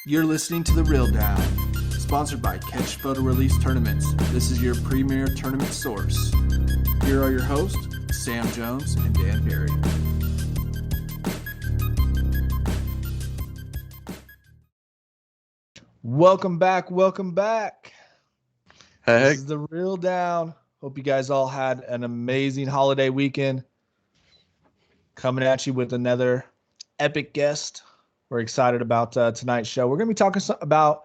You're listening to The Reel Down, sponsored by Ketch Photo Release Tournaments. This is your premier tournament source. Here are your hosts, Sam Jones and Dan Perry. Welcome back. Hey. This is The Reel Down. Hope you guys all had an amazing holiday weekend. Coming at you with another epic guest. We're excited about tonight's show. We're going to be talking about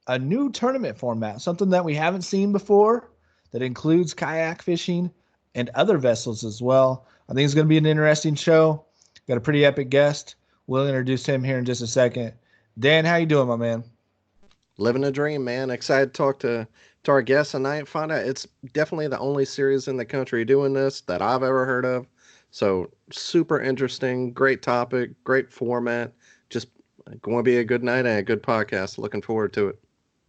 a new tournament format, something that we haven't seen before that includes kayak fishing and other vessels as well. I think it's going to be an interesting show. Got a pretty epic guest. We'll introduce him here in just a second. Dan, how you doing, my man? Living a dream, man. Excited to talk to our guest tonight and find out it's definitely the only series in the country doing this that I've ever heard of. So super interesting, great topic, great format. Just going to be a good night and a good podcast. Looking forward to it.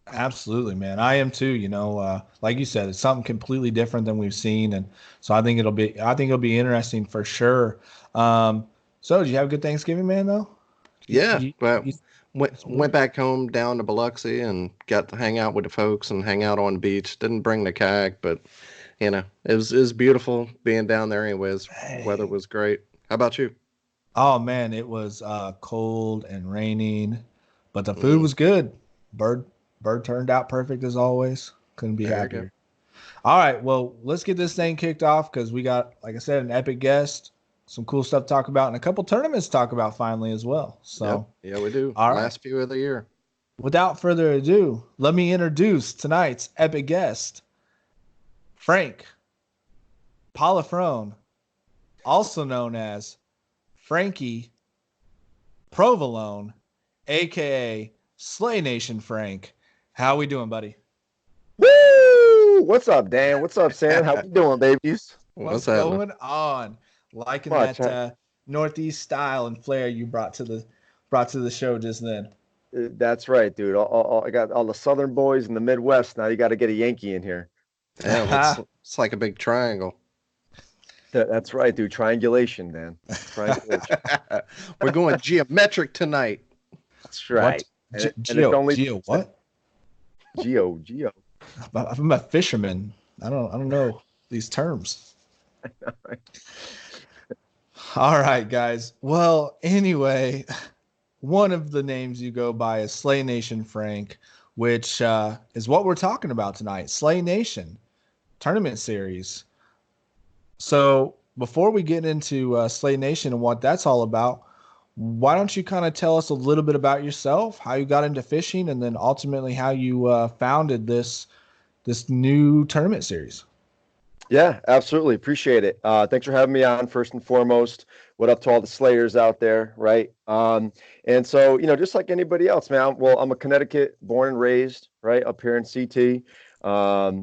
Absolutely, man. I am too. You know, like you said, it's something completely different than we've seen, and so I think it'll be interesting for sure. So, did you have a good Thanksgiving, man? Though. Went back home down to Biloxi and got to hang out with the folks and hang out on the beach. Didn't bring the kayak, but it was beautiful being down there. Anyways, Weather was great. How about you? Oh man, it was cold and raining, but the food was good. Bird turned out perfect as always. Couldn't be happier. All right, well, let's get this thing kicked off because we got, like I said, an epic guest, some cool stuff to talk about, and a couple tournaments to talk about finally as well. So yeah, we do. All Last few of the year. Without further ado, let me introduce tonight's epic guest, Frank Prollifrone, also known as Frankie Provolone, a.k.a. Slay Nation Frank. How we doing, buddy? Woo! What's up, Dan? What's up, Sam? How we doing, babies? What's going on? Liking that Northeast style and flair you brought to the show just then. That's right, dude. I got all the Southern boys in the Midwest. Now you got to get a Yankee in here. Yeah, it's like a big triangle. That's right, dude. Triangulation, man. Triangulation. We're going geometric tonight. That's right. Geo what? Geo. I'm a fisherman. I don't know these terms. All right, guys. Well, anyway, one of the names you go by is Slay Nation Frank, which is what we're talking about tonight. Slay Nation tournament series. So before we get into Slay Nation and what that's all about, why don't you kind of tell us a little bit about yourself, how you got into fishing, and then ultimately how you founded this new tournament series? Yeah, absolutely. Appreciate it. Thanks for having me on, first and foremost. What up to all the Slayers out there, right? And so, just like anybody else, man, I'm a Connecticut born and raised, right, up here in CT. Got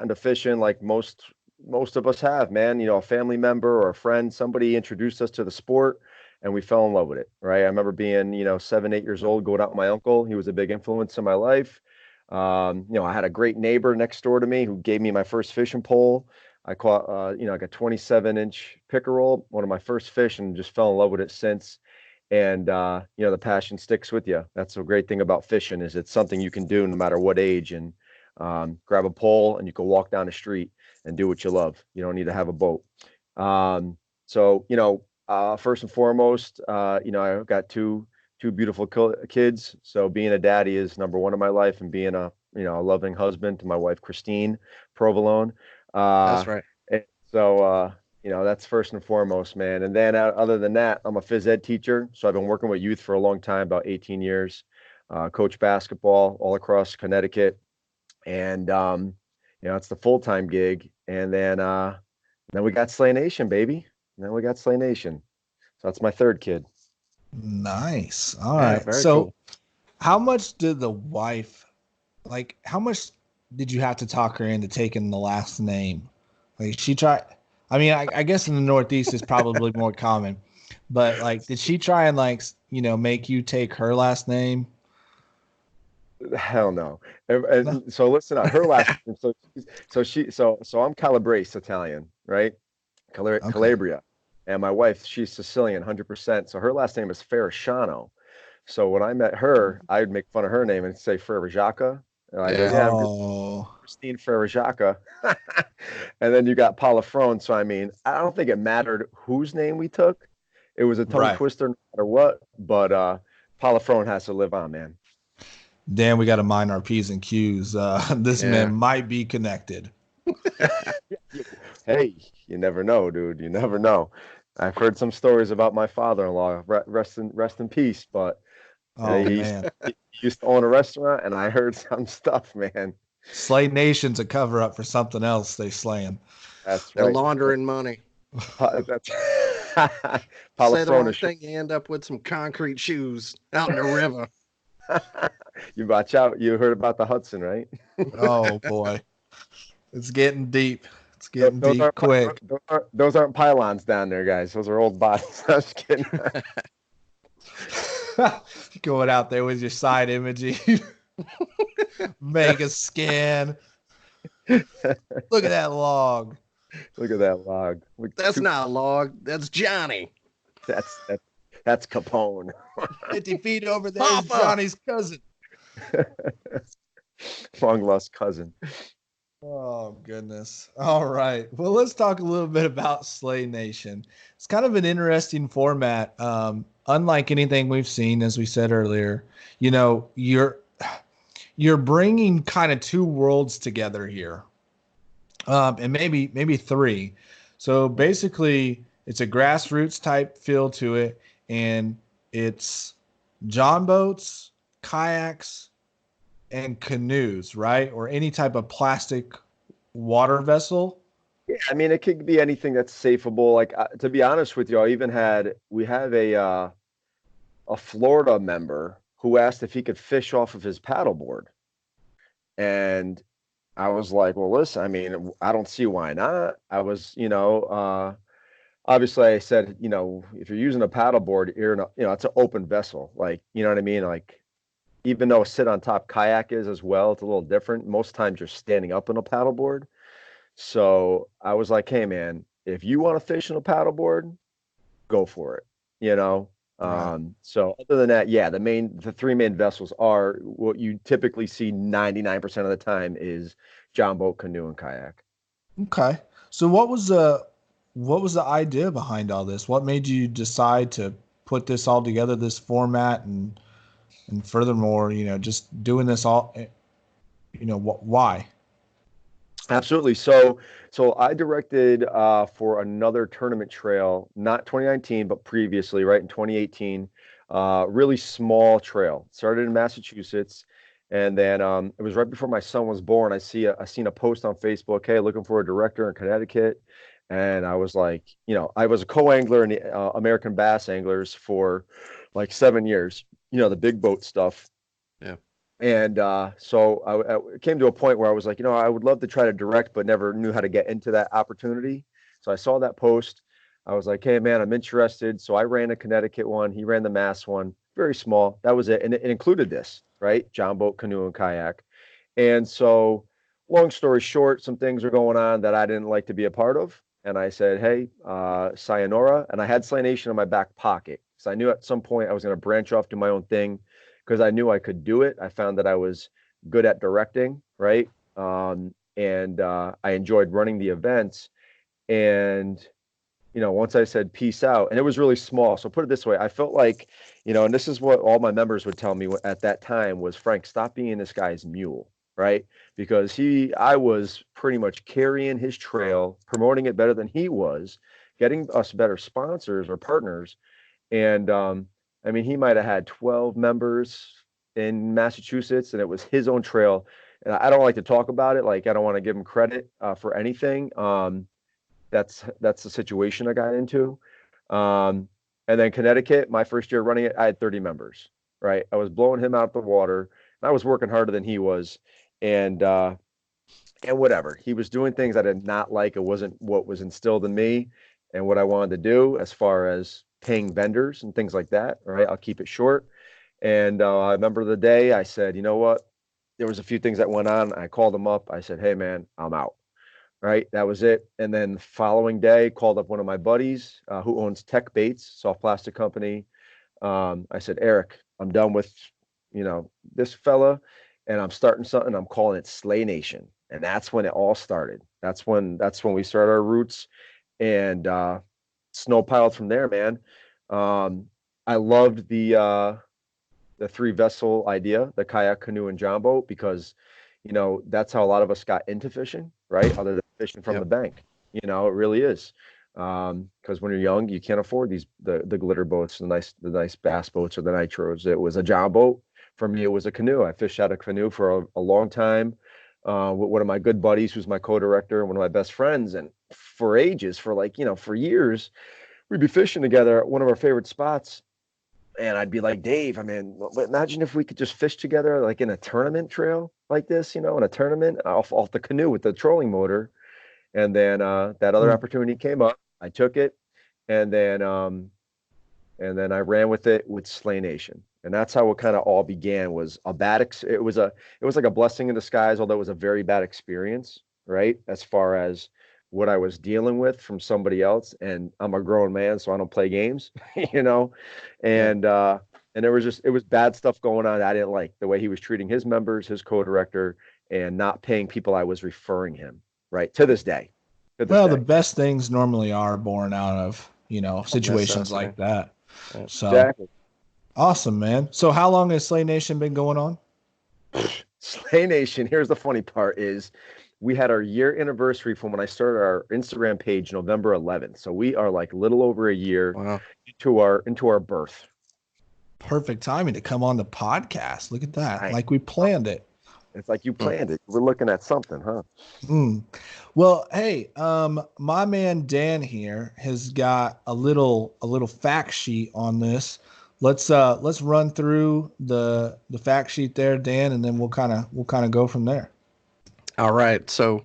into fishing like most of us have, man. A family member or a friend, somebody introduced us to the sport and we fell in love with it, right? I remember being, 7, 8 years old, going out with my uncle. He was a big influence in my life. I had a great neighbor next door to me who gave me my first fishing pole. I caught, like a 27-inch pickerel, one of my first fish, and just fell in love with it since. And, the passion sticks with you. That's the great thing about fishing is it's something you can do no matter what age, and grab a pole and you can walk down the street and do what you love. You don't need to have a boat. First and foremost, I've got two beautiful kids. So being a daddy is number one in my life, and being a loving husband to my wife, Christine Provolone. That's right. So, that's first and foremost, man. And then other than that, I'm a phys ed teacher. So I've been working with youth for a long time, about 18 years, coach basketball all across Connecticut. And, it's the full-time gig. And then we got Slay Nation, baby. So that's my third kid. Nice. All right. So cool. How much did how much did you have to talk her into taking the last name? Like she tried, I guess in the Northeast it's probably more common, but like, did she try and make you take her last name? Hell no. So listen, her last name, so I'm Calabrese Italian, right? Calabria. And my wife, she's Sicilian, 100%. So her last name is Ferrasciano. So when I met her, I would make fun of her name and say Frere Jacques. And I go, Yeah. yeah, I'm Oh, Christine Frere Jacques. And then you got Prollifrone. So I mean, I don't think it mattered whose name we took. It was a tongue right. twister no matter what. But Prollifrone has to live on, man. Dan, we got to mind our P's and Q's. This Yeah. man might be connected. Hey, you never know, dude. You never know. I've heard some stories about my father-in-law. Rest in peace. But Oh, he man. used to own a restaurant, and I heard some stuff, man. Slay Nation's a cover up for something else they slaying. That's They're right. laundering money. That's Say the wrong Prollifrone. thing, you end up with some concrete shoes out in the river. You watch out. You heard about the Hudson, right? Oh, boy. It's getting deep. It's Those getting deep quick. those aren't pylons down there, guys. Those are old bodies. I was kidding. Going out there with your side imaging. Mega scan. Look at that log. Look at that log. That's not a log. That's Johnny. That's Capone. 50 feet over there is Papa. Johnny's cousin. Long lost cousin. Oh, goodness. All right. Well, let's talk a little bit about Slay Nation. It's kind of an interesting format. Unlike anything we've seen, as we said earlier, you know, you're bringing kind of two worlds together here, and maybe three. So basically, it's a grassroots type feel to it, and it's John boats, kayaks, and canoes, right? Or any type of plastic water vessel. Yeah, I mean, it could be anything that's safeable. Like to be honest with you, we have a Florida member who asked if he could fish off of his paddleboard, and I was like, well, listen, I mean, I don't see why not. I was, obviously I said, if you're using a paddleboard, it's an open vessel. Like, you know what I mean? Like, even though a sit on top kayak is as well, it's a little different. Most times you're standing up in a paddleboard. So I was like, hey man, if you want to fish in a paddleboard, go for it, you know? Right. So other than that, yeah, the three main vessels are what you typically see 99% of the time is John boat, canoe, and kayak. Okay. So what was the idea behind all this? What made you decide to put this all together, this format, and furthermore, just doing this all, why? Absolutely. So I directed for another tournament trail, not 2019, but previously, right in 2018. Really small trail. Started in Massachusetts, and then it was right before my son was born. I seen a post on Facebook, hey, looking for a director in Connecticut, and I was like, I was a co-angler in the American Bass Anglers for like 7 years. The big boat stuff. Yeah. And so I came to a point where I was like, I would love to try to direct, but never knew how to get into that opportunity. So I saw that post. I was like, hey, man, I'm interested. So I ran a Connecticut one. He ran the Mass one, very small. That was it. And it included this, right? John boat, canoe, and kayak. And so long story short, some things are going on that I didn't like to be a part of. And I said, hey, sayonara. And I had Slay Nation in my back pocket. So I knew at some point I was going to branch off, do my own thing, because I knew I could do it. I found that I was good at directing, right? And I enjoyed running the events. And, once I said peace out, and it was really small. So put it this way, I felt like, and this is what all my members would tell me at that time was, Frank, stop being this guy's mule, right? Because I was pretty much carrying his trail, promoting it better than he was, getting us better sponsors or partners. And I mean, he might have had 12 members in Massachusetts, and it was his own trail. And I don't like to talk about it. Like, I don't want to give him credit for anything. That's the situation I got into. And then Connecticut, my first year running it, I had 30 members, right? I was blowing him out the water. And I was working harder than he was. And whatever. He was doing things I did not like. It wasn't what was instilled in me and what I wanted to do as far as paying vendors and things like that. Right. I'll keep it short. And I remember the day I said, you know what? There was a few things that went on. I called him up. I said, hey, man, I'm out. Right. That was it. And then the following day, called up one of my buddies who owns Tech Baits, soft plastic company. I said, Eric, I'm done with, this fella, and I'm starting something. I'm calling it Slay Nation, and that's when it all started. That's when we started our roots, and snow piled from there, man. I loved the three vessel idea, the kayak, canoe, and john boat, because that's how a lot of us got into fishing, right? Other than fishing from the Yep. bank, it really is. Because when you're young, you can't afford the glitter boats, the nice bass boats or the nitros. It was a john boat. For me, it was a canoe. I fished out a canoe for a long time with one of my good buddies, who's my co-director and one of my best friends. And for ages, for years, we'd be fishing together at one of our favorite spots. And I'd be like, Dave, I mean, imagine if we could just fish together, like in a tournament trail like this, in a tournament off the canoe with the trolling motor. And then that other opportunity came up. I took it, and then I ran with it with Slay Nation. And that's how it kind of all began. Was a bad it was like a blessing in disguise, although it was a very bad experience, right? As far as what I was dealing with from somebody else. And I'm a grown man, so I don't play games, you know. Yeah. And it was bad stuff going on. I didn't like the way he was treating his members, his co-director, and not paying people I was referring him, right? To this day. To this Well, the day. best things normally are born out of, situations Necessity. like that. Yeah. So Exactly. awesome, man. So how long has Slay Nation been going on? Slay Nation, here's the funny part is we had our year anniversary from when I started our Instagram page November 11th. So we are like little over a year Wow. into our birth. Perfect timing to come on the podcast. Look at that. I Like we planned it. It's like you Mm. planned it. We're looking at something, huh? Mm. Well, hey, my man Dan here has got a little fact sheet on this. Let's run through the fact sheet there, Dan, and then we'll kind of go from there. All right. So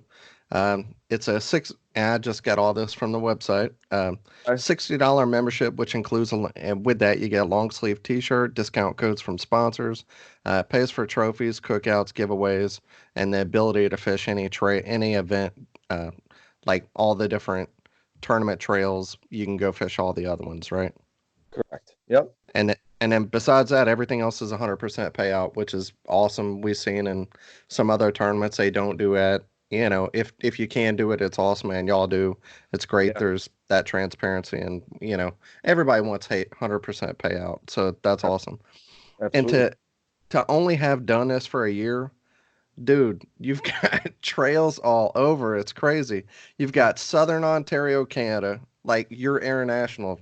it's a six. And I just got all this from the website. Okay. $60 membership, which includes, and with that, you get a long sleeve t shirt, discount codes from sponsors, pays for trophies, cookouts, giveaways, and the ability to fish any event, uh, like all the different tournament trails. You can go fish all the other ones, right? Correct. Yep. And then besides that, everything else is 100% payout, which is awesome. We've seen in some other tournaments they don't do it. If you can do it, it's awesome, and y'all do. It's great. Yeah. There's that transparency, and everybody wants 100% payout, so that's awesome. And Absolutely. to only have done this for a year, dude, you've got trails all over. It's crazy. You've got Southern Ontario, Canada, like you're international.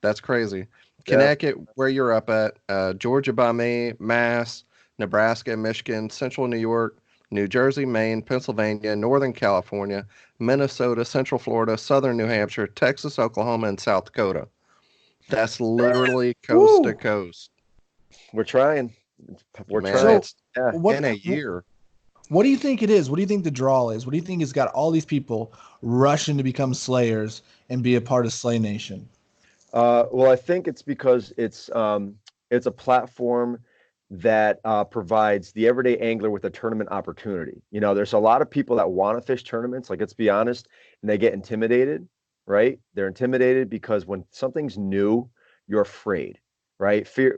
That's crazy. Yeah. Connecticut, where you're up at, Georgia by me, Mass, Nebraska, Michigan, Central New York, New Jersey, Maine, Pennsylvania, Northern California, Minnesota, Central Florida, Southern New Hampshire, Texas, Oklahoma, and South Dakota. That's literally coast to Woo! coast. We're trying. We're Man, trying. So it's Yeah. what in a year. what do you think it is? What do you think the draw is? What do you think has got all these people rushing to become slayers and be a part of Slay Nation? Well, I think it's because it's a platform that provides the everyday angler with a tournament opportunity. There's a lot of people that want to fish tournaments, like let's be honest, and they get intimidated, right? They're intimidated because when something's new, you're afraid, right? Fear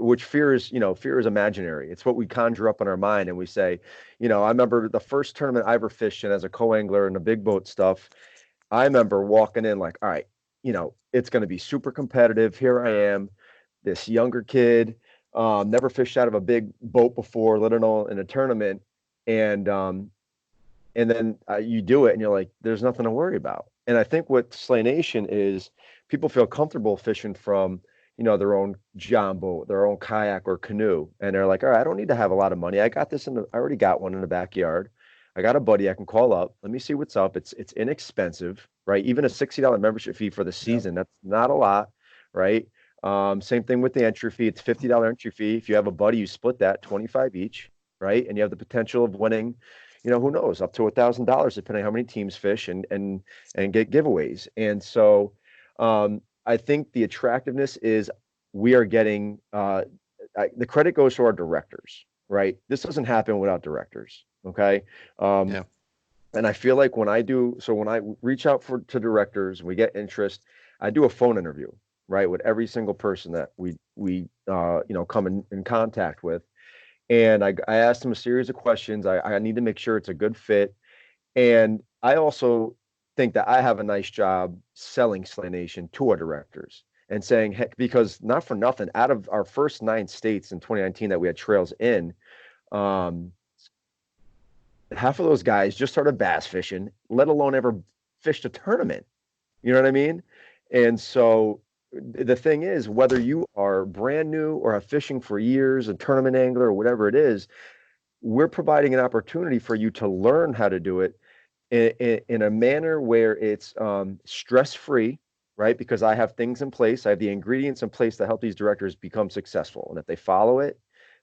is imaginary. It's what we conjure up in our mind, and we say, I remember the first tournament I ever fished in as a co-angler in the big boat stuff. I remember walking in like, all right, it's going to be super competitive. Here I am, this younger kid, never fished out of a big boat before, let alone in a tournament. And then you do it and you're like, there's nothing to worry about. And I think what Slay Nation is, people feel comfortable fishing from, their own john boat, their own kayak or canoe. And they're like, all right, I don't need to have a lot of money. I already got one in the backyard. I got a buddy I can call up. Let me see what's up. It's inexpensive, right? Even a $60 membership fee for the Yep. season, that's not a lot, right? Same thing with the entry fee. It's $50 entry fee. If you have a buddy, you split that 25 each, right? And you have the potential of winning, who knows, up to $1,000 depending on how many teams fish and get giveaways. And so I think the attractiveness is we are getting the credit goes to our directors, right? This doesn't happen without directors. Okay. Um, Yeah. and I feel like when I reach out to directors, we get interest, I do a phone interview, right, with every single person that we come in contact with. And I asked them a series of questions. I need to make sure it's a good fit. And I also think that I have a nice job selling Slay Nation to our directors and saying, heck, because not for nothing, out of our first 9 states in 2019 that we had trails in, um, half of those guys just started bass fishing, let alone ever fished a tournament. You know what I mean? And so the thing is, whether you are brand new or have fishing for years, a tournament angler or whatever it is, we're providing an opportunity for you to learn how to do it in a manner where it's stress-free, right? Because I have things in place, I have the ingredients in place to help these directors become successful. And if they follow it,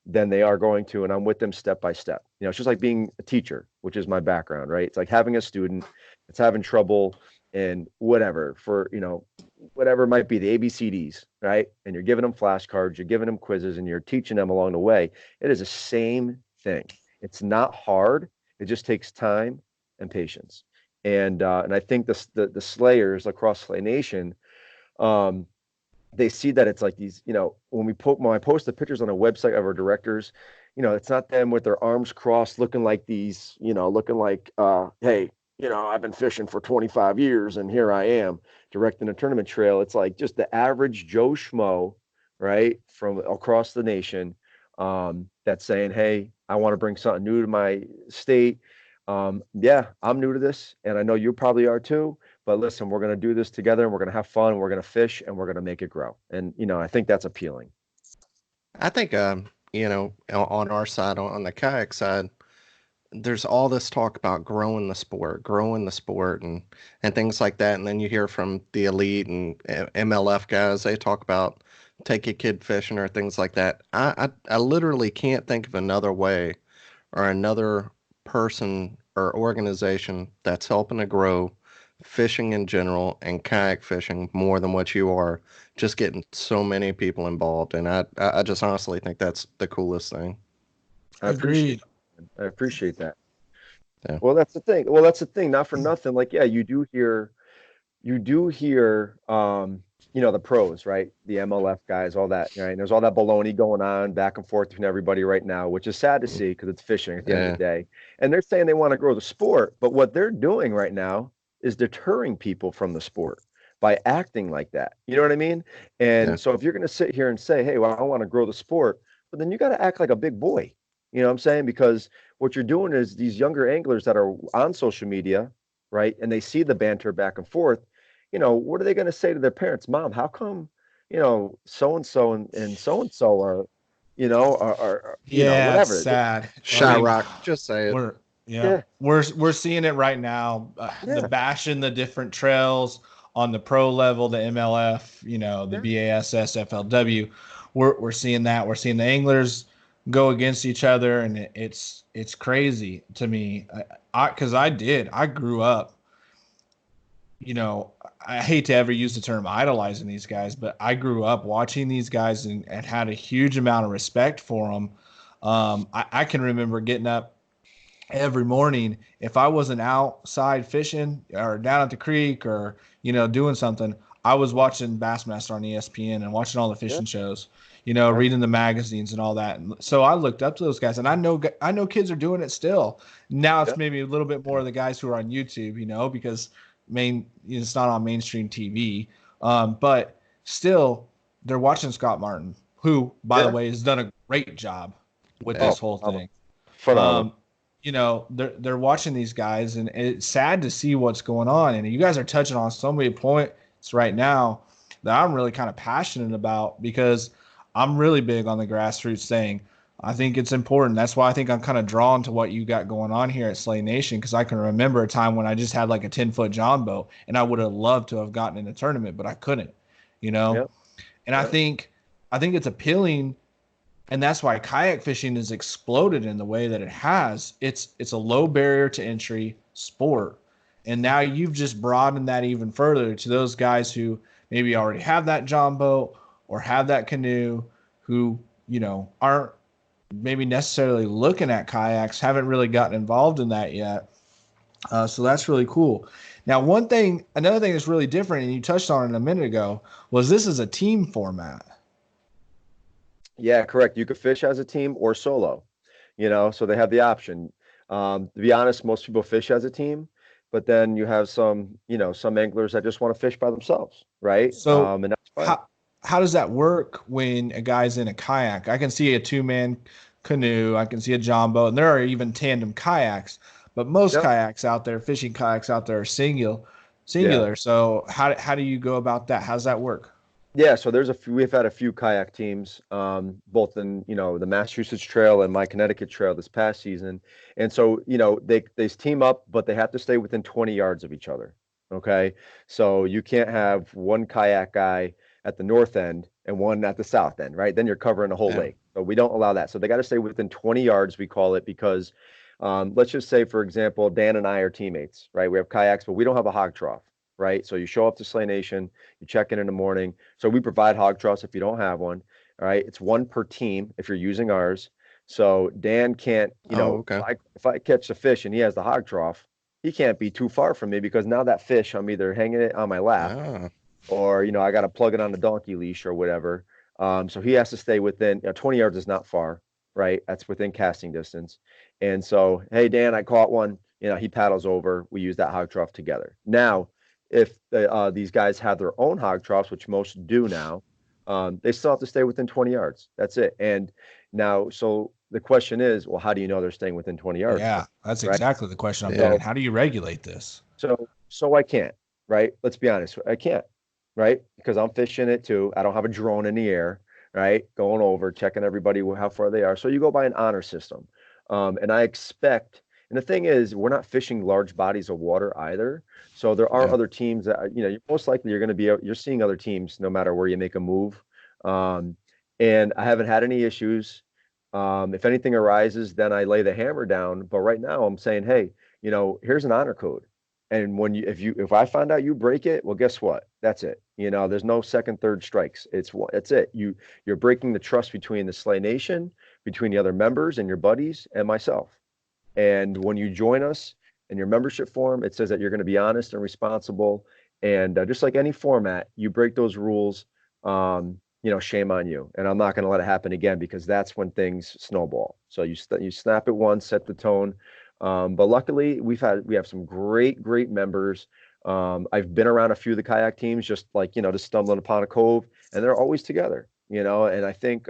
then they are going to, and I'm with them step by step. It's just like being a teacher, which is my background, right? It's like having a student that's having trouble and whatever for, whatever it might be, the ABCDs, right? And you're giving them flashcards, you're giving them quizzes, and you're teaching them along the way. It is the same thing. It's not hard. It just takes time and patience. And I think the slayers across Slay Nation, they see that it's like these, when I post the pictures on a website of our directors, it's not them with their arms crossed looking like these, looking like, hey, I've been fishing for 25 years and here I am directing a tournament trail. It's like just the average Joe Schmo, right, from across the nation, that's saying, hey, I want to bring something new to my state. Yeah, I'm new to this, and I know you probably are too. But listen, we're going to do this together, and we're going to have fun, and we're going to fish, and we're going to make it grow. And I think that's appealing. I think, on our side, on the kayak side, there's all this talk about growing the sport, and things like that. And then you hear from the elite and MLF guys, they talk about take a kid fishing or things like that. I literally can't think of another way or another person or organization that's helping to grow fishing in general and kayak fishing more than what you are, just getting so many people involved. And I just honestly think that's the coolest thing. Agreed. I appreciate that. Yeah. Well, that's the thing. Not for nothing. Like, yeah, you do hear, the pros, right? The MLF guys, all that, right? And there's all that baloney going on back and forth between everybody right now, which is sad to see because it's fishing at the end of the day. And they're saying they want to grow the sport, but what they're doing right now is deterring people from the sport by acting like that. You know what I mean? And so if you're going to sit here and say, hey, well, I want to grow the sport, but then you got to act like a big boy. You know what I'm saying? Because what you're doing is these younger anglers that are on social media, right? And they see the banter back and forth. What are they going to say to their parents? Mom, how come, so-and-so and so-and-so are, whatever. It's sad. Rock, just say it. We're seeing it right now. The bashing the different trails on the pro level, the MLF, the BASS, FLW. We're seeing that. We're seeing the anglers go against each other, and it's crazy to me. Because I grew up. I hate to ever use the term idolizing these guys, but I grew up watching these guys and had a huge amount of respect for them. I can remember getting up every morning. If I wasn't outside fishing or down at the creek or, doing something, I was watching Bassmaster on ESPN and watching all the fishing shows, reading the magazines and all that. And so I looked up to those guys, and I know kids are doing it still. Now it's maybe a little bit more of the guys who are on YouTube, because it's not on mainstream TV. But still they're watching Scott Martin, who, by the way, has done a great job with this whole thing. Phenomenal. They're watching these guys, and it's sad to see what's going on. And you guys are touching on so many points right now that I'm really kind of passionate about, because I'm really big on the grassroots thing. I think it's important. That's why I think I'm kind of drawn to what you got going on here at Slay Nation, because I can remember a time when I just had like a 10-foot John boat, and I would have loved to have gotten in a tournament, but I couldn't, And I think it's appealing. And that's why kayak fishing has exploded in the way that it has. It's a low barrier to entry sport. And now you've just broadened that even further to those guys who maybe already have that John boat or have that canoe, who, aren't maybe necessarily looking at kayaks, haven't really gotten involved in that yet. So that's really cool. Now, another thing that's really different, and you touched on it a minute ago, was this is a team format. Yeah, correct. You could fish as a team or solo, so they have the option. To be honest, most people fish as a team, but then you have some anglers that just want to fish by themselves, right? So And that's fine. how does that work when a guy's in a kayak? I can see a two-man canoe, I can see a john boat, and there are even tandem kayaks, but most Yep. fishing kayaks out there are singular. Yeah. Singular. So how do you go about that? How does that work? Yeah, so we've had a few kayak teams, both in, the Massachusetts Trail and my Connecticut Trail this past season. And so, they team up, but they have to stay within 20 yards of each other. Okay. So you can't have one kayak guy at the north end and one at the south end, right? Then you're covering the whole Yeah. lake. So we don't allow that. So they got to stay within 20 yards, we call it, because let's just say, for example, Dan and I are teammates, right? We have kayaks, but we don't have a hog trough, right? So you show up to Slay Nation, you check in the morning. So we provide hog troughs if you don't have one. All right. It's one per team if you're using ours. So Dan can't, Oh, okay. if I catch a fish and he has the hog trough, he can't be too far from me because now that fish, I'm either hanging it on my lap Ah, or, I got to plug it on the donkey leash or whatever. So he has to stay within, 20 yards is not far, right? That's within casting distance. And so, hey, Dan, I caught one. He paddles over. We use that hog trough together. Now, if these guys have their own hog troughs, which most do now, they still have to stay within 20 yards. That's it. And now, so the question is, well, how do you know they're staying within 20 yards, Yeah, that's right? exactly the question I'm yeah. thinking. How do you regulate this? So I can't, right? Let's be honest, I can't, right? Because I'm fishing it too. I don't have a drone in the air, right? Going over, checking everybody how far they are. So you go by an honor system. And I expect, and the thing is, we're not fishing large bodies of water either. So there are Yeah. other teams that, most likely you're going to you're seeing other teams no matter where you make a move. Um, and I haven't had any issues. If anything arises, then I lay the hammer down. But right now I'm saying, hey, here's an honor code. And if I find out you break it, well, guess what? That's it. There's no second, third strikes. It's it. You're breaking the trust between the Slay Nation, between the other members and your buddies and myself. And when you join us in your membership form, it says that you're going to be honest and responsible. And just like any format, you break those rules, shame on you. And I'm not going to let it happen again because that's when things snowball. So you snap it once, set the tone. But luckily, we have some great members. I've been around a few of the kayak teams, just like just stumbling upon a cove, and they're always together. And I think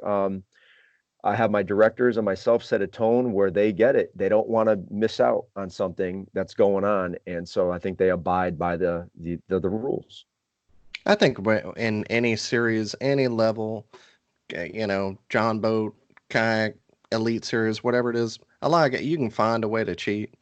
I have my directors and myself set a tone where they get it. They don't want to miss out on something that's going on, and so I think they abide by the rules. I think in any series, any level, John Boat, Kayak, Elite Series, whatever it is, you can find a way to cheat,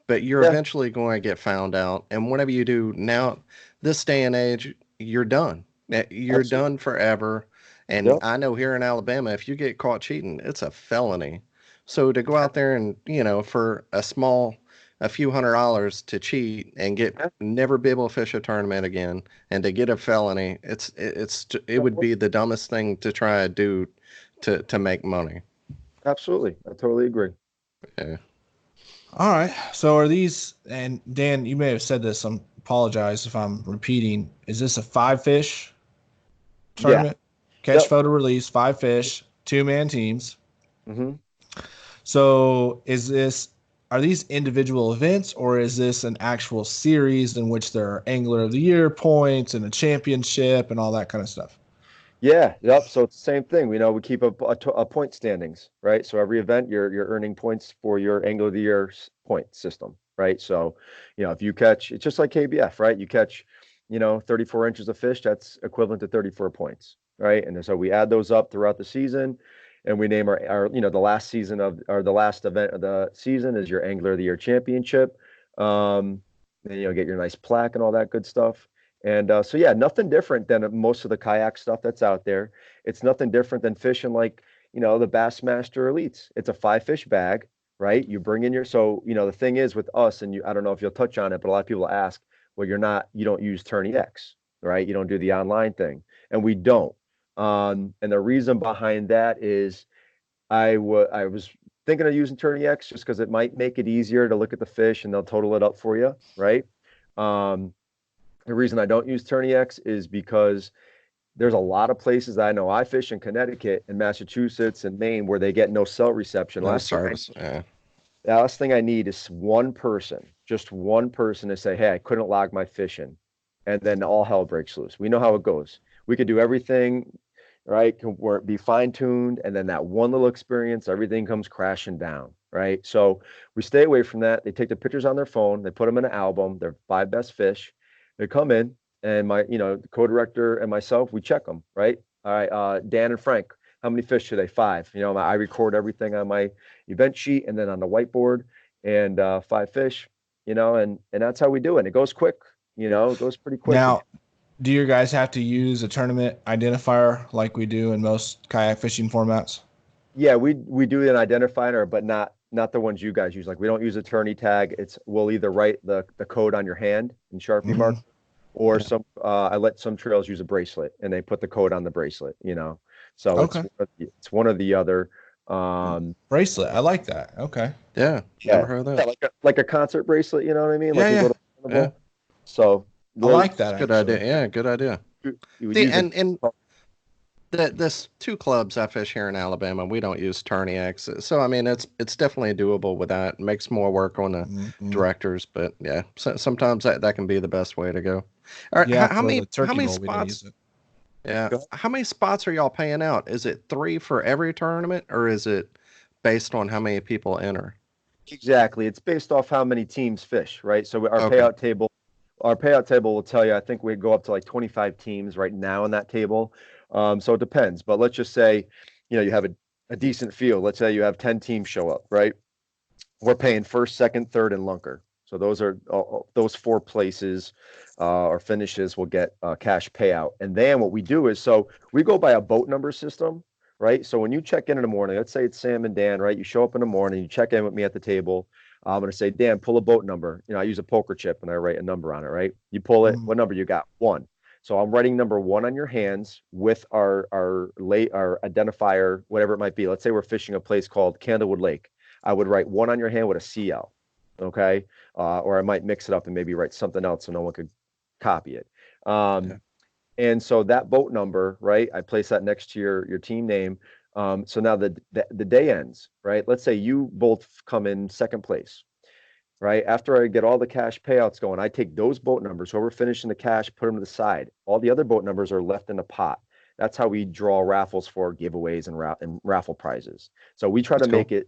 but you're Yeah, eventually going to get found out. And whatever you do now, this day and age, you're done. You're absolutely. done forever. And Yep. I know here in Alabama, if you get caught cheating, it's a felony. So to go out there and, for a few $100s to cheat and Yeah. never be able to fish a tournament again and to get a felony, it would be the dumbest thing to try to do to make money. Absolutely. I totally agree. Yeah. All right. So are these, and Dan, you may have said this, I apologize if I'm repeating. Is this a five fish Yeah. tournament? Catch, Yep. photo, release, five fish, two-man teams. Hmm. So are these individual events or is this an actual series in which there are Angler of the Year points and a championship and all that kind of stuff? Yeah, yep. So it's the same thing. We keep a point standings, right? So every event, you're earning points for your Angler of the Year point system, right? So, if you catch, it's just like KBF, right? You catch, 34 inches of fish, that's equivalent to 34 points, right? And so we add those up throughout the season, and we name our the last season or the last event of the season is your Angler of the Year championship. And get your nice plaque and all that good stuff. And so, yeah, nothing different than most of the kayak stuff that's out there. It's nothing different than fishing like, the Bassmaster Elites. It's a five fish bag, right? You bring in so, the thing is with us, and I don't know if you'll touch on it, but a lot of people ask, well, you don't use Tourney X, right? You don't do the online thing. And we don't. And the reason behind that is I was thinking of using Tourney X just because it might make it easier to look at the fish and they'll total it up for you, right? The reason I don't use Tourney X is because there's a lot of places I know I fish in Connecticut and Massachusetts and Maine where they get no cell reception. No service. Yeah. The last thing I need is one person, just one person to say, hey, I couldn't log my fishing. And then all hell breaks loose. We know how it goes. We could do everything, right? Where it be fine-tuned. And then that one little experience, everything comes crashing down, right? So we stay away from that. They take the pictures on their phone. They put them in an album. Their 5 best fish. They come in. And my, the co-director and myself, we check them, right? All right, Dan and Frank, how many fish today? 5. I record everything on my event sheet and then on the whiteboard, and 5 fish, and that's how we do it. It goes quick, it goes pretty quick. Now, do you guys have to use a tournament identifier like we do in most kayak fishing formats? Yeah, we do an identifier, but not the ones you guys use. Like we don't use a tourney tag. We'll either write the code on your hand in Sharpie mark. Or I let some trails use a bracelet and they put the code on the bracelet, So okay. It's one or the other. Bracelet. I like that. Okay. Yeah. Never heard of that. Yeah, like a concert bracelet, you know what I mean? Yeah, yeah. So I like that. Good idea. Yeah, good idea. And there's 2 clubs I fish here in Alabama. We don't use Tourney X. So, I mean, it's definitely doable with that. It makes more work on the directors. But, yeah, sometimes that can be the best way to go. All right, yeah, how many spots? Yeah, how many spots are y'all paying out? Is it 3 for every tournament, or is it based on how many people enter? Exactly. It's based off how many teams fish, right? So our payout table will tell you, I think we go up to like 25 teams right now in that table. So it depends, but let's just say, you have a decent field. Let's say you have 10 teams show up, right? We're paying first, second, third, and lunker. So those 4 places or finishes will get cash payout. And then what we do is, so we go by a boat number system, right? So when you check in the morning, let's say it's Sam and Dan, right? You show up in the morning, you check in with me at the table. I'm going to say, Dan, pull a boat number. I use a poker chip and I write a number on it, right? You pull it. What number you got? 1. So I'm writing number 1 on your hands with our identifier, whatever it might be. Let's say we're fishing a place called Candlewood Lake. I would write 1 on your hand with a CL. Okay. Or I might mix it up and maybe write something else so no one could copy it. And so that boat number, right? I place that next to your team name. So now the day ends, right? Let's say you both come in second place, right? After I get all the cash payouts going, I take those boat numbers, whoever finished in the cash, put them to the side. All the other boat numbers are left in a pot. That's how we draw raffles for giveaways and raffle prizes. So we try to make it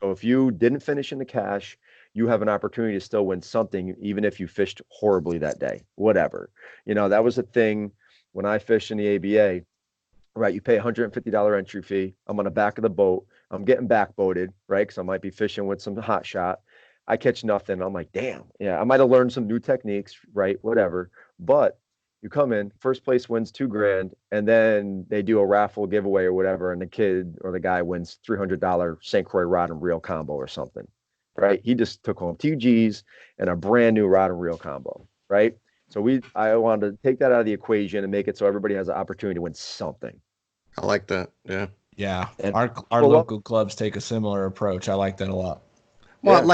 so if you didn't finish in the cash, you have an opportunity to still win something, even if you fished horribly that day, whatever. That was a thing when I fished in the ABA, right? You pay $150 entry fee. I'm on the back of the boat. I'm getting backboated, right? Because I might be fishing with some hot shot. I catch nothing. I'm like, damn. Yeah, I might have learned some new techniques, right? Whatever. But you come in, first place wins $2,000, and then they do a raffle giveaway or whatever, and the kid or the guy wins $300 St. Croix rod and reel combo or something, right? He just took home 2 G's and a brand new rod and reel combo, right? So I wanted to take that out of the equation and make it so everybody has an opportunity to win something. I like that. Yeah. Yeah. And our local clubs take a similar approach. I like that a lot. Well,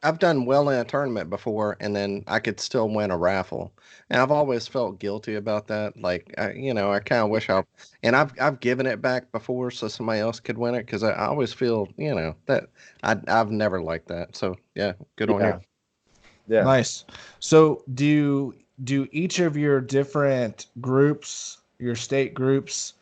I've done well in a tournament before, and then I could still win a raffle, and I've always felt guilty about that. Like, I kind of wish and I've given it back before so somebody else could win it, because I always feel, that I've never liked that. So yeah, good on you. Yeah, nice. So do each of your different groups, your state groups,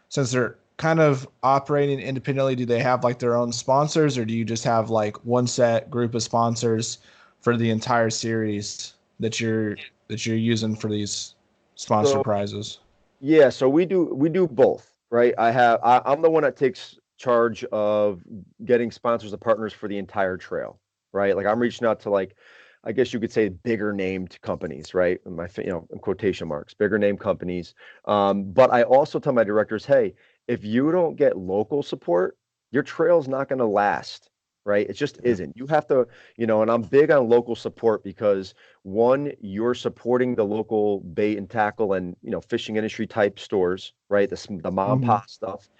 since they're kind of operating independently, do they have like their own sponsors, or do you just have like one set group of sponsors for the entire series that you're using for these sponsor prizes? Yeah, so we do both, right? I'm the one that takes charge of getting sponsors and partners for the entire trail, right? Like I'm reaching out to, like, I guess you could say, bigger named companies, right? In quotation marks, bigger name companies. But I also tell my directors, hey, if you don't get local support, your trail's not going to last, right? It just isn't. You have to, and I'm big on local support because, one, you're supporting the local bait and tackle and, fishing industry type stores, right? The mom and pop stuff,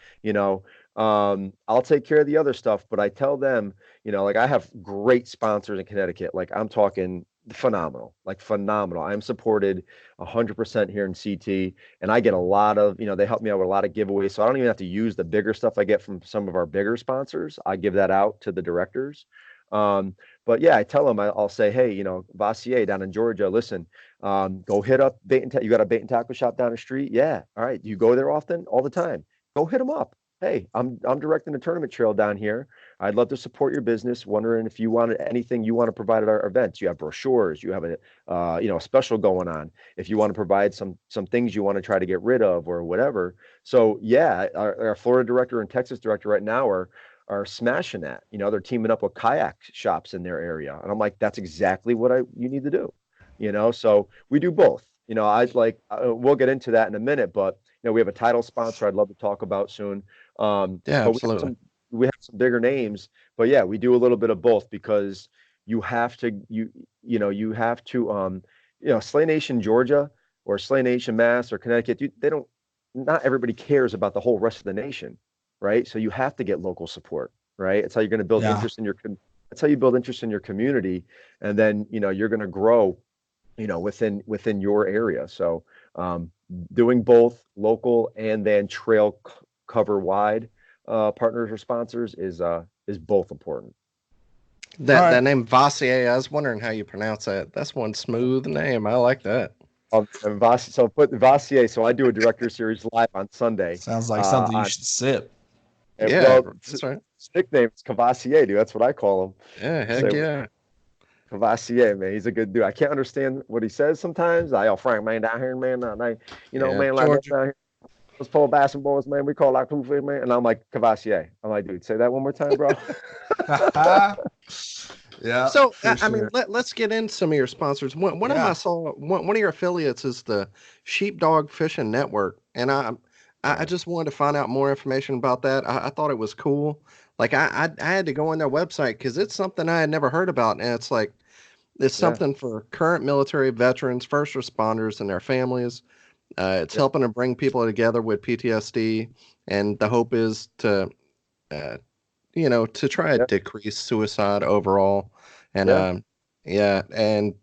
I'll take care of the other stuff, but I tell them, like I have great sponsors in Connecticut. Like I'm talking phenomenal, like phenomenal. I'm supported 100% here in CT, and I get a lot of, they help me out with a lot of giveaways. So I don't even have to use the bigger stuff I get from some of our bigger sponsors. I give that out to the directors. But yeah, I tell them, I'll say, hey, Vassier down in Georgia, listen, go hit up you got a bait and tackle shop down the street? Yeah. All right. You go there often? All the time. Go hit them up. Hey, I'm directing a tournament trail down here. I'd love to support your business. Wondering if you wanted anything you want to provide at our events. You have brochures. You have a special going on. If you want to provide some things you want to try to get rid of or whatever. So yeah, our Florida director and Texas director right now are smashing that. They're teaming up with kayak shops in their area, and I'm like, that's exactly what you need to do. So we do both. I'd like we'll get into that in a minute, but we have a title sponsor I'd love to talk about soon. Yeah, But absolutely. we have some bigger names, but yeah, we do a little bit of both because you have to you have to Slay Nation Georgia or Slay Nation Mass or Connecticut, they don't, not everybody cares about the whole rest of the nation, right? So you have to get local support, right? It's how you're going to build Yeah. interest in that's how you build interest in your community, and then you're going to grow within your area. So doing both local and then trail cover wide partners or sponsors is both important. All That right. name Vassier, I was wondering how you pronounce that. That's one smooth name. I like that. And so put Vassier. So I do a director series live on Sunday. Sounds like something you On should sip. Yeah, well, that's right. his nickname is Cavassier, dude. That's what I call him. Yeah, Say heck yeah. Cavassier, man. He's a good dude. I can't understand what he says sometimes. Frank, man, down here, man, Yeah, man, like that Georgia. down here. Those pole basketballs, man. We call like Hoover, man. And I'm like, Cavassier. I'm like, dude, say that one more time, bro. Yeah, So, for I mean, sure. let's get into some of your sponsors. One of them I Yeah. saw, one of your affiliates is the Sheepdog Fishing Network, and I Yeah. just wanted to find out more information about that. I thought it was cool. Like I had to go on their website because it's something I had never heard about, and it's like it's Yeah. something for current military veterans, first responders, and their families. It's Yeah. helping to bring people together with PTSD, and the hope is to uh, to try to Yeah. decrease suicide overall. And Yeah. yeah, and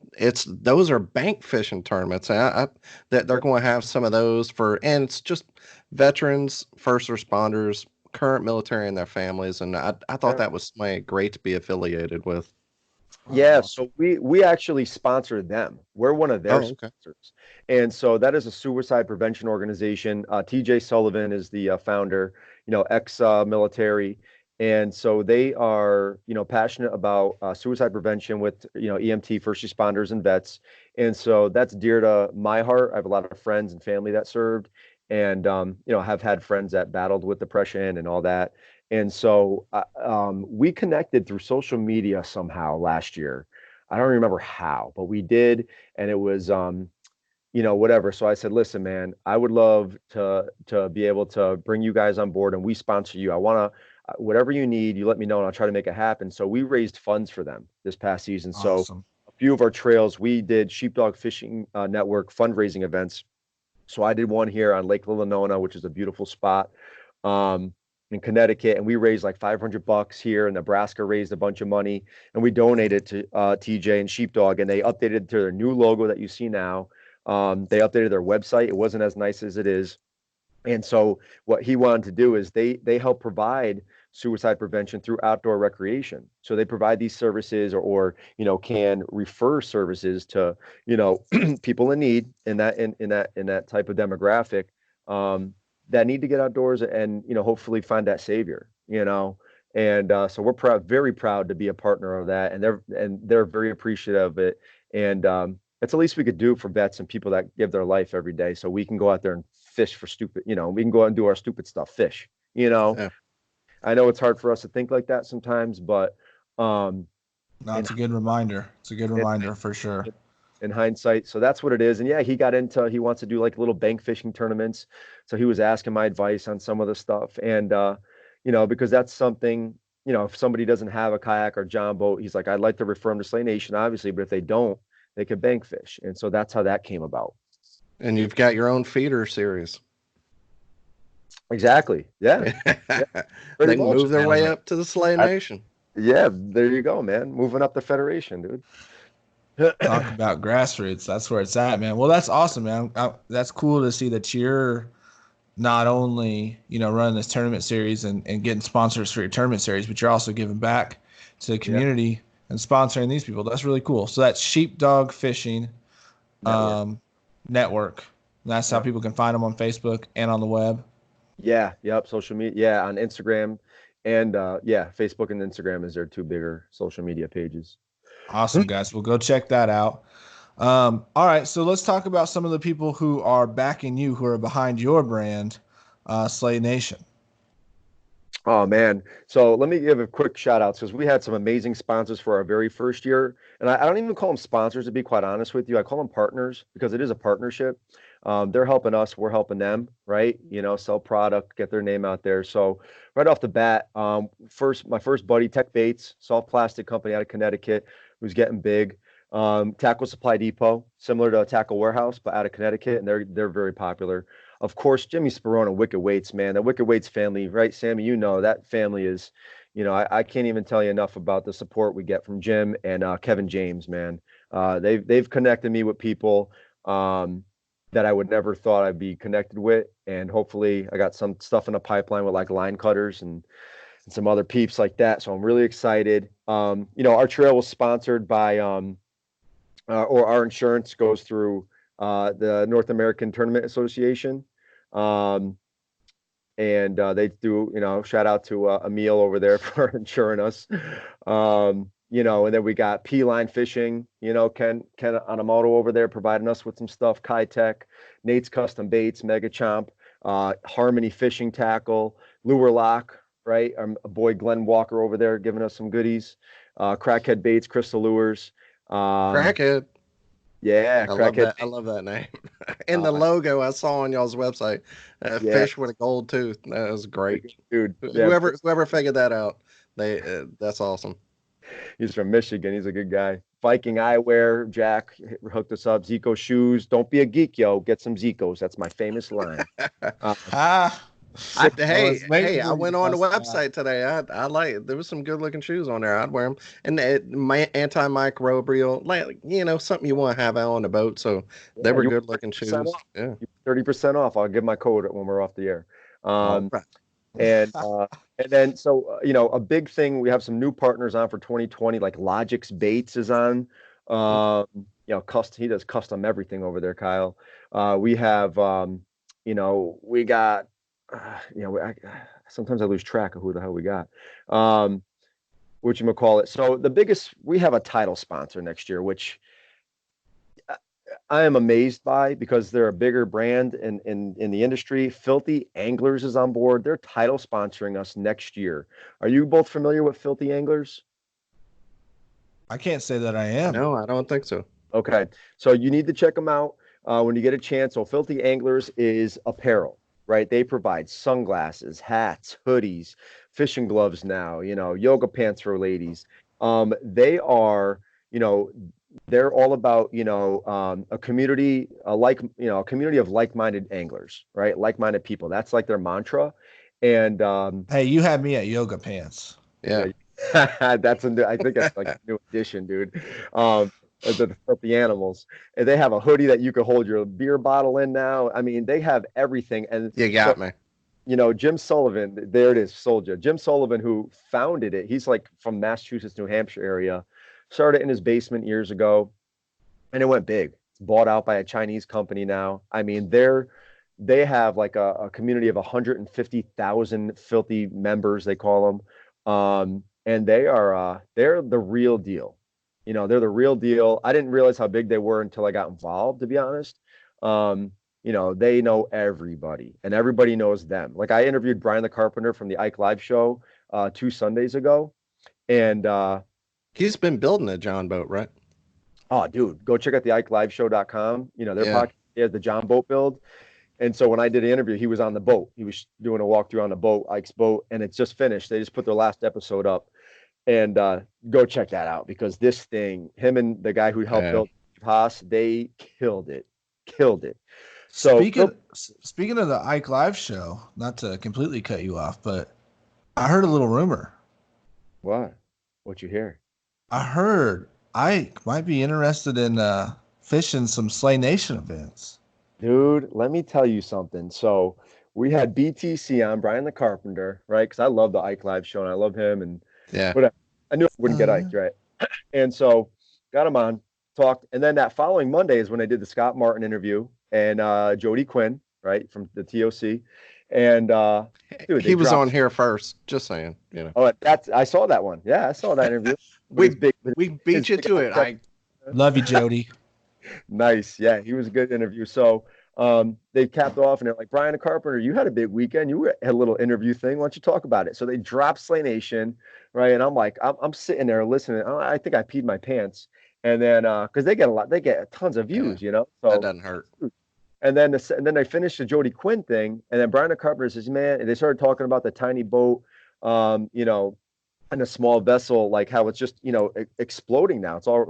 those are bank fishing tournaments. That they're Yeah. going to have some of those and it's just veterans, first responders, current military and their families. And I thought Yeah. that was great to be affiliated with. Oh, Yeah, awesome. so we actually sponsor them. We're one of their Oh, okay. sponsors. And so that is a suicide prevention organization. TJ Sullivan is the founder, ex military. And so they are, passionate about suicide prevention with, EMT, first responders, and vets. And so that's dear to my heart. I have a lot of friends and family that served, and, have had friends that battled with depression and all that. And so we connected through social media somehow last year. I don't remember how, but we did, and it was whatever. So I said, listen, man, I would love to be able to bring you guys on board, and we sponsor you. I want to whatever you need, you let me know, and I'll try to make it happen. So we raised funds for them this past season. So Awesome. a few of our trails, we did Sheepdog Fishing Network fundraising events. So I did one here on Lake Lillonona, which is a beautiful spot. Um, in Connecticut, and we raised like $500 here. And Nebraska raised a bunch of money, and we donated to TJ and Sheepdog, and they updated to their new logo that you see now. They updated their website. It wasn't as nice as it is. And so what he wanted to do is they help provide suicide prevention through outdoor recreation. So they provide these services, or can refer services to people in need in that type of demographic, that need to get outdoors and hopefully find that savior. And so we're very proud to be a partner of that, and they're very appreciative of it. And it's the least we could do for vets and people that give their life every day, so we can go out there and fish for stupid, we can go out and do our stupid stuff, fish. Yeah. I know it's hard for us to think like that sometimes, but um No, in it's a good reminder. It's a good in, reminder for sure. in hindsight, so that's what it is. And yeah, he wants to do like little bank fishing tournaments. So he was asking my advice on some of the stuff. And because that's something, if somebody doesn't have a kayak or john boat, he's like, I'd like to refer them to Slay Nation, obviously, but if they don't, they could bank fish. And so that's how that came about. And you've got your own feeder series. Exactly. Yeah. Yeah. They Pretty can much. move their way up to the Slay Nation. Yeah. There you go, man. Moving up the federation, dude. Talk about grassroots. That's where it's at, man. Well, that's awesome, man. That's cool to see that you're not only, running this tournament series and getting sponsors for your tournament series, but you're also giving back to the Yeah. community and sponsoring these people. That's really cool. So that's Sheepdog Fishing Network. Network. And that's how Yep. people can find them on Facebook and on the web. Yeah. Yep. Social media. Yeah. On Instagram and yeah, Facebook and Instagram is their two bigger social media pages. Awesome, guys. Well, go check that out. All right, so let's talk about some of the people who are backing you, who are behind your brand, Slay Nation. Oh man. So let me give a quick shout out because we had some amazing sponsors for our very first year. And I don't even call them sponsors, to be quite honest with you. I call them partners because it is a partnership. They're helping us, we're helping them, right? Sell product, get their name out there. So right off the bat, my first buddy, Tech Baits, soft plastic company out of Connecticut, who's getting big. Tackle Supply Depot, similar to a Tackle Warehouse, but out of Connecticut, and they're very popular. Of course, Jimmy Sperone and Wicked Weights, man. The Wicked Weights family, right, Sammy? That family is, I can't even tell you enough about the support we get from Jim and Kevin James, man. They've connected me with people that I would never thought I'd be connected with, and hopefully I got some stuff in the pipeline with like line cutters and some other peeps like that. So I'm really excited. Our trail was sponsored by or our insurance goes through the North American Tournament Association. And they do, shout out to Emil over there for insuring us. And then we got P-Line Fishing, Ken Anamoto over there providing us with some stuff, Kai Tech, Nate's Custom Baits, Mega Chomp, Harmony Fishing Tackle, Lure Lock, right? Our boy Glenn Walker over there giving us some goodies, Crackhead Baits, Crystal Lures. Crackhead. Yeah, Crackhead. I love that name. And the logo I saw on y'all's website, fish with a gold tooth. That was great, dude. Whoever figured that out, that's awesome. He's from Michigan. He's a good guy. Viking Eyewear, Jack hooked us up. Zico shoes. Don't be a geek, yo. Get some Zicos. That's my famous line. Hey, I went on the website today. I like, there was some good looking shoes on there. I'd wear them. And my antimicrobial, something you want to have out on the boat. So they were good looking shoes. Yeah. 30% off. I'll give my code when we're off the air. Right. And then, so, a big thing, we have some new partners on for 2020, like Logix Baits is on, he does custom everything over there, Kyle. We have, we got, sometimes I lose track of who the hell we got. Whatchamacallit. So we have a title sponsor next year, which I am amazed by because they're a bigger brand in the industry. Filthy Anglers is on board. They're title sponsoring us next year. Are you both familiar with Filthy Anglers? I can't say that I am. No, I don't think so. Okay. So you need to check them out when you get a chance. So Filthy Anglers is apparel, right? They provide sunglasses, hats, hoodies, fishing gloves now, yoga pants for ladies. They are, they're all about, a community, a community of like-minded anglers, right? Like-minded people. That's like their mantra. And hey, you had me at yoga pants. Yeah. I think that's like a new addition, dude. The animals. And they have a hoodie that you can hold your beer bottle in now. I mean, they have everything. And you got me. Jim Sullivan, there it is, Soldier. Jim Sullivan, who founded it, he's like from Massachusetts, New Hampshire area. Started in his basement years ago, and it went big. It's bought out by a Chinese company now. I mean, they have like a community of 150,000 filthy members, they call them, and they're the real deal. They're the real deal. I didn't realize how big they were until I got involved, to be honest. They know everybody, and everybody knows them. Like I interviewed Brian the Carpenter from the Ike Live show 2 Sundays ago, and he's been building a John boat, right? Oh, dude, go check out the IkeLiveShow.com. Their podcast, he has the John boat build. And so when I did an interview, he was on the boat. He was doing a walkthrough on the boat, Ike's boat, and it's just finished. They just put their last episode up. And go check that out because this thing, him and the guy who helped build Haas, they killed it. So speaking of the Ike Live show, not to completely cut you off, but I heard a little rumor. what you hear? I heard Ike might be interested in fishing some Slay Nation events. Dude, let me tell you something. So we had BTC on, Brian the Carpenter, right? Because I love the Ike Live show and I love him and Yeah. whatever. I knew I wouldn't get Yeah. Ike, right? And so got him on, talked, and then that following Monday is when I did the Scott Martin interview and Jody Quinn, right, from the TOC. And dude, He they was on dropped. here first, just saying, Oh, I saw that one. Yeah, I saw that interview. But We it's big. we beat you to it. Love you, Jody. Nice. Yeah, he was a good interview. So they capped off and they're like, Brian the Carpenter, you had a big weekend. You had a little interview thing. Why don't you talk about it? So they dropped Slay Nation, right? And I'm like, I'm sitting there listening. I think I peed my pants. And then because they get tons of views, you know. That So doesn't hurt. and then they finished the Jody Quinn thing, and then Brian the Carpenter says, man, and they started talking about the tiny boat, you know, and a small vessel, like how it's just, you know, exploding now. It's all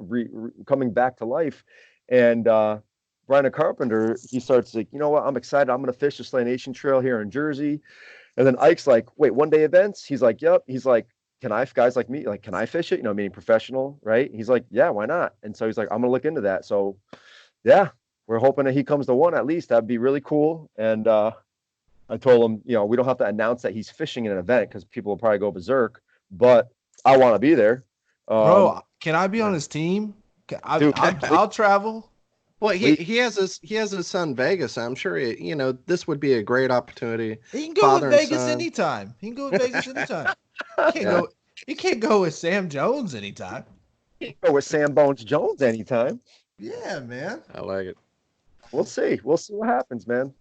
coming back to life. And Brian the Carpenter, he starts like, you know what, I'm excited. I'm going to fish the Slay Nation Trail here in Jersey. And then Ike's like, wait, 1 day events? He's like, yep. He's like, can I, guys like me, like, can I fish it? You know, meaning professional, right? He's like, yeah, why not? And so he's like, I'm going to look into that. So yeah, we're hoping that he comes to one at least. That'd be really cool. And I told him, you know, we don't have to announce that he's fishing in an event because people will probably go berserk, but I want to be there. Bro, can I be on his team? Dude, I'll travel. Well, he has his son Vegas. I'm sure this would be a great opportunity. He can go Father with and Vegas son. anytime. He can go with Vegas anytime. Yeah. He can't go with Sam Jones anytime. go with Sam Bones Jones anytime. Yeah, man. I like it. We'll see. We'll see what happens, man.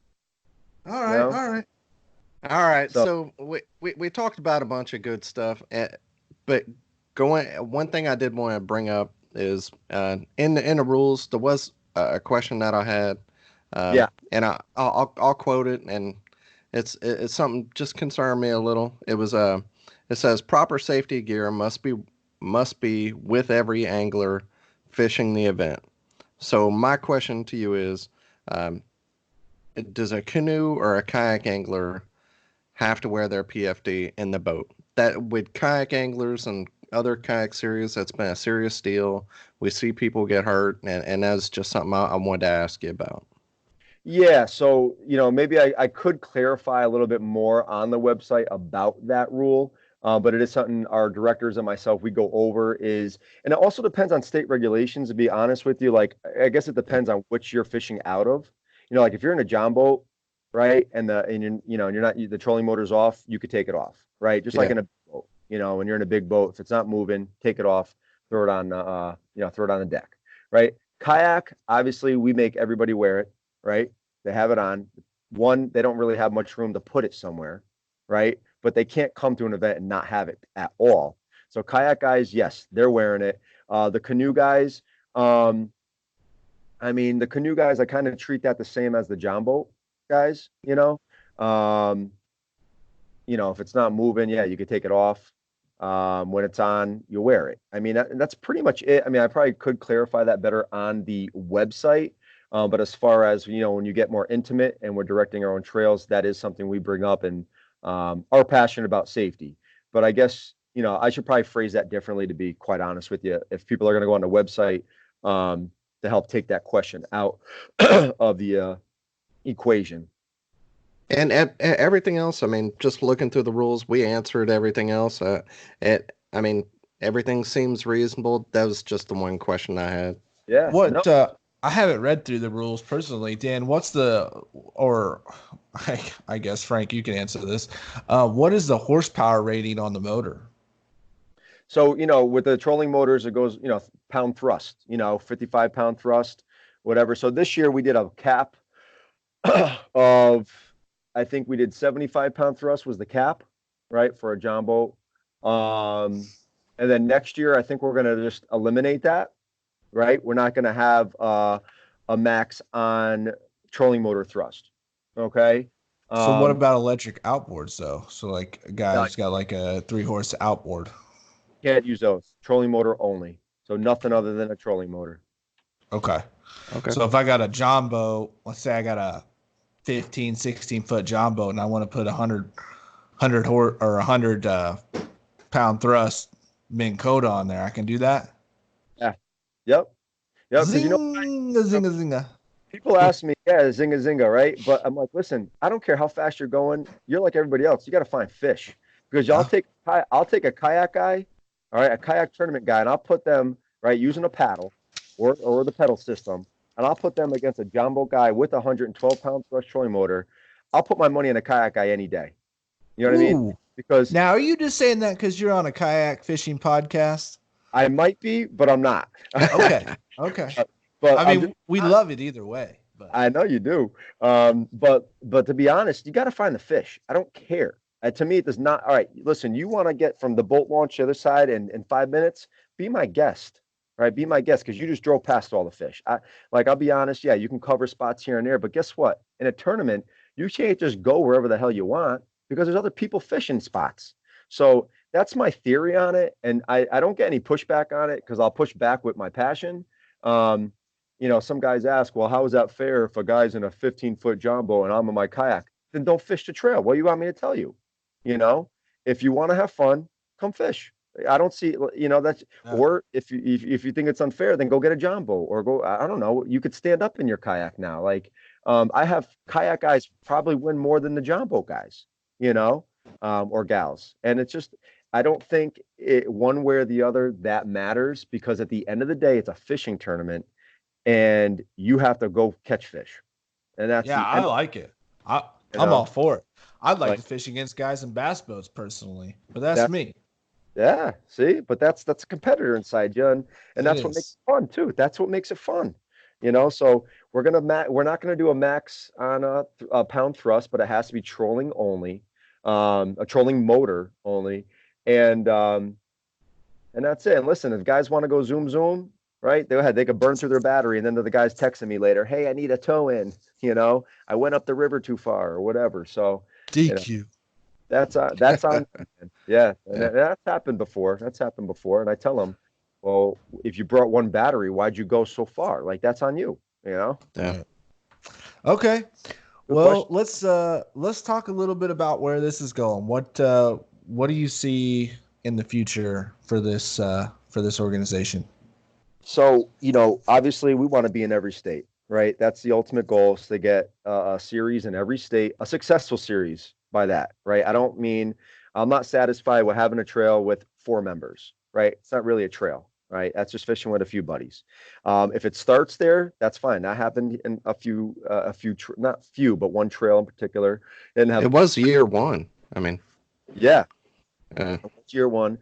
All right, No. all right. All right. So- So we talked about a bunch of good stuff, but one thing I did want to bring up is in the rules there was a question that I had. Yeah. And I'll quote it, and it's something just concerned me a little. It says proper safety gear must be with every angler fishing the event. So my question to you is, does a canoe or a kayak angler have to wear their PFD in the boat? That with kayak anglers and other kayak series, that's been a serious deal. We see people get hurt, and that's just something I wanted to ask you about. Yeah, so you know, maybe I could clarify a little bit more on the website about that rule, but it is something our directors and myself we go over is, and it also depends on state regulations. To be honest with you, like I guess it depends on which you're fishing out of. You know, like if you're in a john boat, right, and you're not the trolling motor's off, you could take it off, right? Just like Yeah. in a boat, you know, when you're in a big boat, if it's not moving, take it off, throw it on, throw it on the deck, right? Kayak, obviously, we make everybody wear it, right? They have it on. One, they don't really have much room to put it somewhere, right? But they can't come to an event and not have it at all. So kayak guys, yes, they're wearing it. The canoe guys, the canoe guys, I kind of treat that the same as the john boat guys, you know. If it's not moving, yeah, you could take it off. When it's on, you wear it. I mean, that's pretty much it. I mean, I probably could clarify that better on the website. But as far as, you know, when you get more intimate and we're directing our own trails, that is something we bring up and are passionate about safety. But I guess, you know, I should probably phrase that differently, to be quite honest with you. If people are going to go on the website to help take that question out of the equation. And everything else, I mean, just looking through the rules, we answered everything else. Everything seems reasonable. That was just the one question I had. Yeah. What No. I haven't read through the rules personally. Dan, I guess Frank, you can answer this. What is the horsepower rating on the motor? So, you know, with the trolling motors, it goes, you know, pound thrust, you know, 55-pound thrust, whatever. So this year we did a cap of, I think we did 75-pound thrust was the cap, right, for a john boat. And then next year, I think we're going to just eliminate that, right? We're not going to have a max on trolling motor thrust. Okay. So what about electric outboards though? So like a guy who's got like a 3-horse outboard. Can't use those. Trolling motor only. So nothing other than a trolling motor. Okay. Okay. So if I got a john boat, let's say I got a 15, 16 foot John boat and I want to put 100 pound thrust Minn Kota on there, I can do that. Yeah. Yep. Yep. Because Zinga, zinga, zinga. people ask me, yeah, zinga zinga, right? But I'm like, listen, I don't care how fast you're going. You're like everybody else. You got to find fish because I'll take a kayak guy, all right, a kayak tournament guy, and I'll put them right using a paddle or the pedal system, and I'll put them against a jumbo guy with a 112-pound thrust trolling motor. I'll put my money on a kayak guy any day. You know what I mean? Because now, are you just saying that because you're on a kayak fishing podcast? I might be, but I'm not. Okay. But I mean, we love it either way. But I know you do. But to be honest, you got to find the fish. I don't care. To me, it does not. All right, listen, you want to get from the boat launch to the other side in 5 minutes? Be my guest. All right, be my guest because you just drove past all the fish. I'll be honest. Yeah, you can cover spots here and there, but guess what? In a tournament, you can't just go wherever the hell you want because there's other people fishing spots. So that's my theory on it, and I don't get any pushback on it because I'll push back with my passion. Some guys ask, well, how is that fair if a guy's in a 15-foot John boat and I'm in my kayak? Then don't fish the trail. What do you want me to tell you? If you want to have fun, come fish. I don't see, that's, or if you think it's unfair, then go get a John boat or go, I don't know, you could stand up in your kayak now. Like, I have kayak guys probably win more than the John boat guys, or gals. And it's just, I don't think one way or the other that matters because at the end of the day, it's a fishing tournament and you have to go catch fish. And that's, I like it. I'm all for it. I'd like to fish against guys in bass boats personally, but that's me. Yeah, see, but that's a competitor inside you, and that's what makes it fun too. That's what makes it fun, So we're not gonna do a max on a pound thrust, but it has to be trolling only, a trolling motor only, and that's it. And listen, if guys want to go zoom, right? Go ahead. They could burn through their battery, and then the guy's texting me later, "Hey, I need a tow in. I went up the river too far, or whatever." So DQ. That's on. Yeah, and that's happened before. And I tell them, well, if you brought one battery, why'd you go so far? Like that's on you. Yeah. Okay. Well, let's talk a little bit about where this is going. What do you see in the future for this organization? So, obviously we want to be in every state, right? That's the ultimate goal is to get a series in every state, a successful series by that, right? I'm not satisfied with having a trail with 4 members, right? It's not really a trail, right? That's just fishing with a few buddies. If it starts there, that's fine. That happened in not few, but one trail in particular. It was year 1. Yeah. Year 1.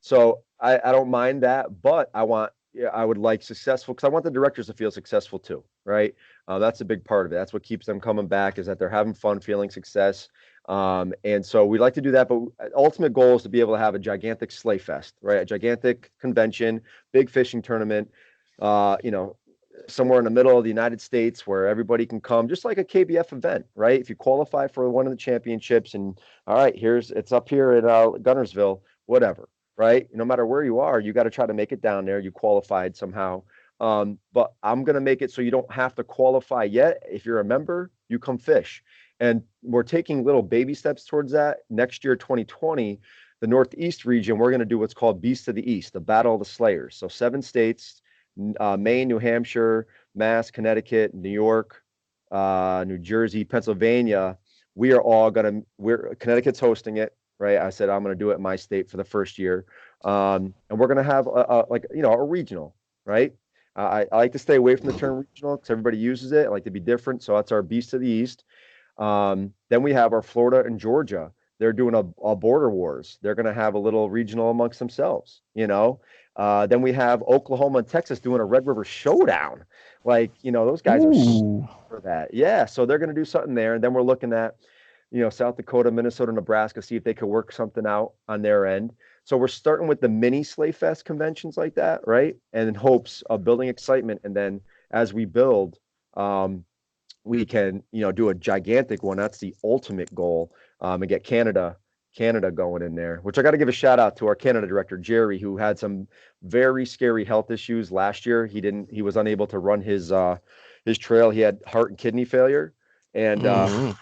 So I don't mind that, but I would like successful because I want the directors to feel successful too, right? That's a big part of it. That's what keeps them coming back is that they're having fun, feeling success. And so we like to do that, but ultimate goal is to be able to have a gigantic sleigh fest, right? A gigantic convention, big fishing tournament, somewhere in the middle of the United States where everybody can come, just like a KBF event, right? If you qualify for one of the championships and all right, it's up here at Gunnersville, whatever. Right? No matter where you are, you got to try to make it down there. You qualified somehow. But I'm going to make it so you don't have to qualify yet. If you're a member, you come fish. And we're taking little baby steps towards that. Next year, 2020, the Northeast region, we're going to do what's called Beast of the East, the Battle of the Slayers. So 7 states, Maine, New Hampshire, Mass, Connecticut, New York, New Jersey, Pennsylvania. Connecticut's hosting it. Right. I said, I'm going to do it in my state for the first year. And we're going to have a regional, right? I like to stay away from the term regional because everybody uses it. I like to be different. So that's our Beast of the East. Then we have our Florida and Georgia. They're doing a border wars. They're going to have a little regional amongst themselves, Then we have Oklahoma and Texas doing a Red River Showdown. Those guys are for that. Yeah. So they're going to do something there. And then we're looking at, South Dakota, Minnesota, Nebraska, see if they could work something out on their end. So we're starting with the mini Sleigh Fest conventions like that, right? And in hopes of building excitement. And then as we build, we can, do a gigantic one. That's the ultimate goal, and get Canada going in there, which I got to give a shout out to our Canada director, Jerry, who had some very scary health issues last year. He was unable to run his trail. He had heart and kidney failure. And Mhm.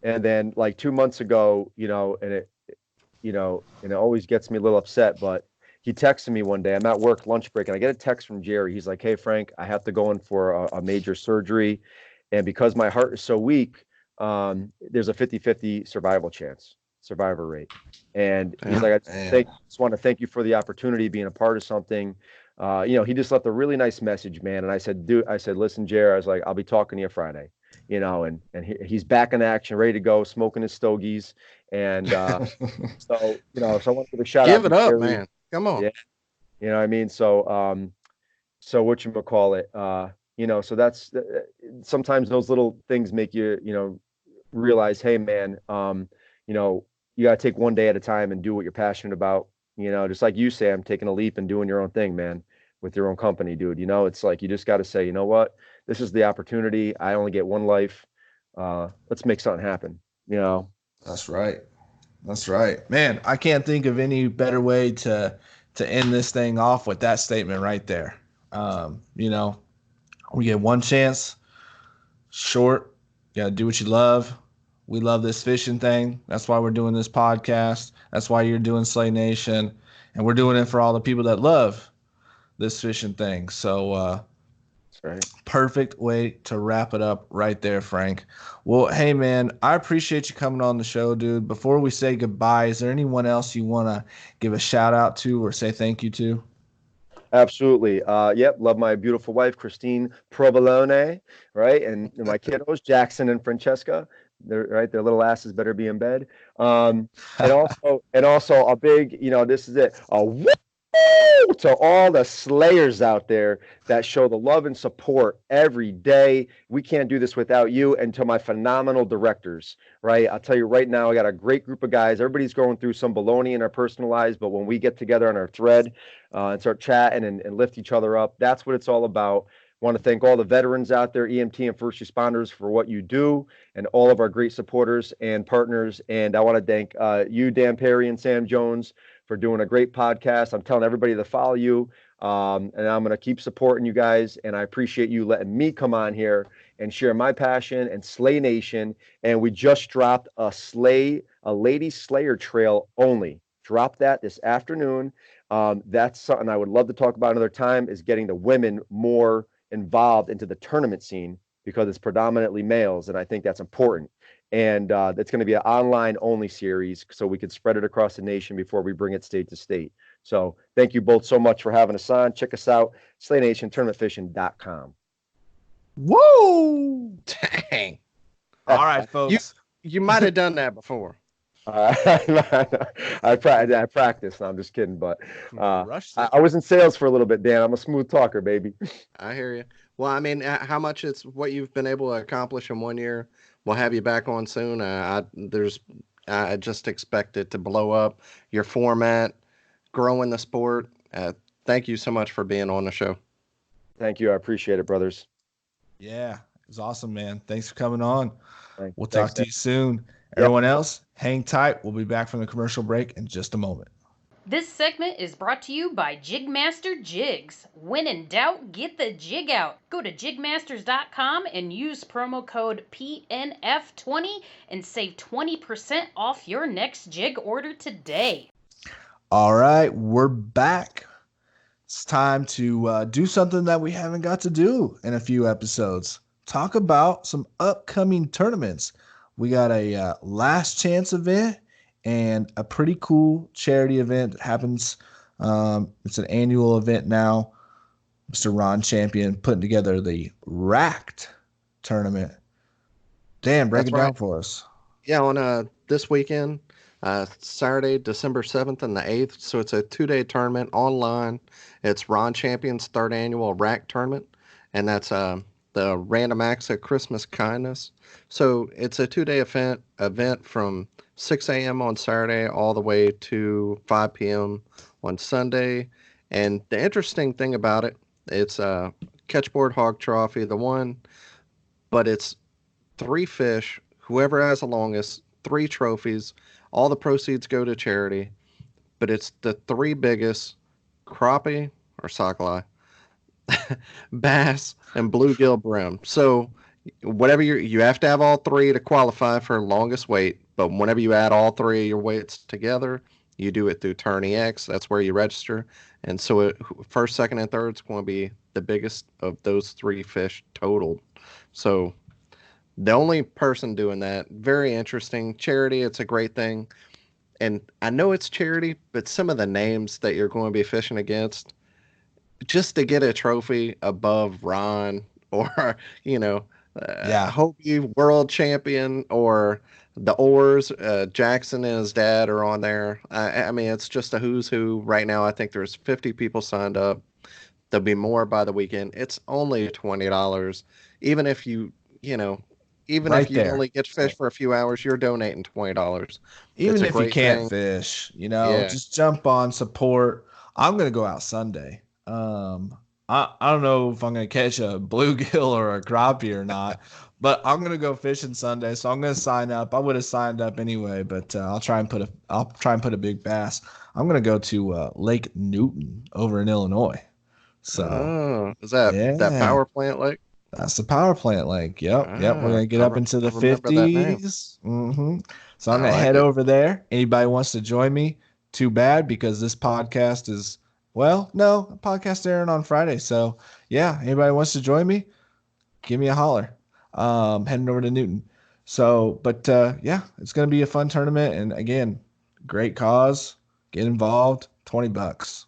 and then like 2 months ago, and it always gets me a little upset, but he texted me one day. I'm at work lunch break, and I get a text from Jerry. He's like, "Hey Frank, I have to go in for a major surgery, and because my heart is so weak, there's a 50-50 survivor rate." And he's Yeah. like, Man. just want to thank you for the opportunity, being a part of something. He just left a really nice message, man. And I said, dude, I said, listen, Jerry, I was like, I'll be talking to you Friday, and he's back in action, ready to go, smoking his stogies. And so I want to give a shout out Give to it up, Jerry. man. Come on. Yeah, you know what I mean? So whatchamacall it, so that's sometimes those little things make you, realize, hey man, you know, you gotta take one day at a time and do what you're passionate about. Just like you, Sam, taking a leap and doing your own thing, man, with your own company, dude. It's like you just gotta say, you know what? This is the opportunity. I only get one life. Let's make something happen, you know. That's right. That's right. Man, I can't think of any better way to end this thing off with that statement right there. You know, we get one chance, short, you gotta do what you love. We love this fishing thing. That's why we're doing this podcast. That's why you're doing Slay Nation. And we're doing it for all the people that love this fishing thing. So That's right. perfect way to wrap it up right there, Frank. Well, hey man, I appreciate you coming on the show, dude. Before we say goodbye, is there anyone else you want to give a shout out to or say thank you to? Absolutely. Yep. Love my beautiful wife, Christine Provolone, right? And my kiddos, Jackson and Francesca. They're right. Their little asses better be in bed. And also a big, this is it. A woo to all the slayers out there that show the love and support every day. We can't do this without you. And to my phenomenal directors, right? I'll tell you right now, I got a great group of guys. Everybody's going through some baloney in our personal lives, but when we get together on our thread, and start chatting and lift each other up. That's what it's all about. Want to thank all the veterans out there, EMT and first responders, for what you do, and all of our great supporters and partners. And I want to thank you, Dan Perry and Sam Jones, for doing a great podcast. I'm telling everybody to follow you, and I'm going to keep supporting you guys. And I appreciate you letting me come on here and share my passion and Slay Nation. And we just dropped a Lady Slayer trail only. Drop that this afternoon. That's something I would love to talk about another time, is getting the women more involved into the tournament scene, because it's predominantly males, and I think that's important. And it's going to be an online only series, so we can spread it across the nation before we bring it state to state. So thank you both so much for having us on. Check us out, SlayNationTournamentFishing.com. Woo! Dang. All right, folks. You might have done that before. I practice. No, I'm just kidding, but I was in sales for a little bit, Dan. I'm a smooth talker, baby. I hear you. Well, I mean, how much it's what you've been able to accomplish in 1 year. We'll have you back on soon. I just expect it to blow up. Your format, growing the sport. Thank you so much for being on the show. Thank you. I appreciate it, brothers. Yeah, it was awesome, man. Thanks for coming on. We'll Thanks, talk to you soon. Yep. Everyone else, hang tight. We'll be back from the commercial break in just a moment. This segment is brought to you by JigMasters Jigs. When in doubt, get the jig out. Go to JigMasters.com and use promo code PNF20 and save 20% off your next jig order today. All right, we're back. It's time to do something that we haven't got to do in a few episodes. Talk about some upcoming tournaments. We got a last chance event and a pretty cool charity event that happens. It's an annual event now. Mr. Ron Champion putting together the Racked tournament. Dan, break it down for us. Yeah, on this weekend, Saturday, December 7th and the 8th. So it's a 2-day tournament online. It's Ron Champion's third annual Rack tournament, and that's the Random Acts of Christmas Kindness. So it's a 2-day event from 6 a.m. on Saturday all the way to 5 p.m. on Sunday. And the interesting thing about it, it's a catchboard hog trophy, but it's 3 fish, whoever has the longest, 3 trophies. All the proceeds go to charity, but it's the 3 biggest crappie or sockeye, bass, and bluegill brim. So whatever you have to have all three to qualify for longest weight. But whenever you add all three of your weights together, you do it through Tourney X. That's where you register. And so first, second, and third is going to be the biggest of those three fish totaled. So the only person doing that, very interesting. Charity, it's a great thing. And I know it's charity, but some of the names that you're going to be fishing against, just to get a trophy above Ron or, you know, Yeah. Hobie world champion or the Oars, Jackson and his dad are on there. I mean, it's just a who's who right now. I think there's 50 people signed up. There'll be more by the weekend. It's only $20. Even if you know, even if Right you there. only get to fish for a few hours, you're donating $20. It's Even a if you great can't thing. fish, Yeah. just jump on, support. I'm gonna go out Sunday. I don't know if I'm gonna catch a bluegill or a crappie or not, but I'm gonna go fishing Sunday, so I'm gonna sign up. I would have signed up anyway, but I'll try and put a big bass. I'm gonna go to Lake Newton over in Illinois. So Oh, is that yeah, power plant lake? that's the power plant lake. Yep. We're Ah, gonna get up into I the remember that name. 50s. So I'm I gonna like head it. over there. Anybody wants to join me? Too bad because this podcast is no, podcast airing on Friday. So yeah, anybody wants to join me? Give me a holler. Heading over to Newton. So, but yeah, it's gonna be a fun tournament, and again, great cause. Get involved. $20.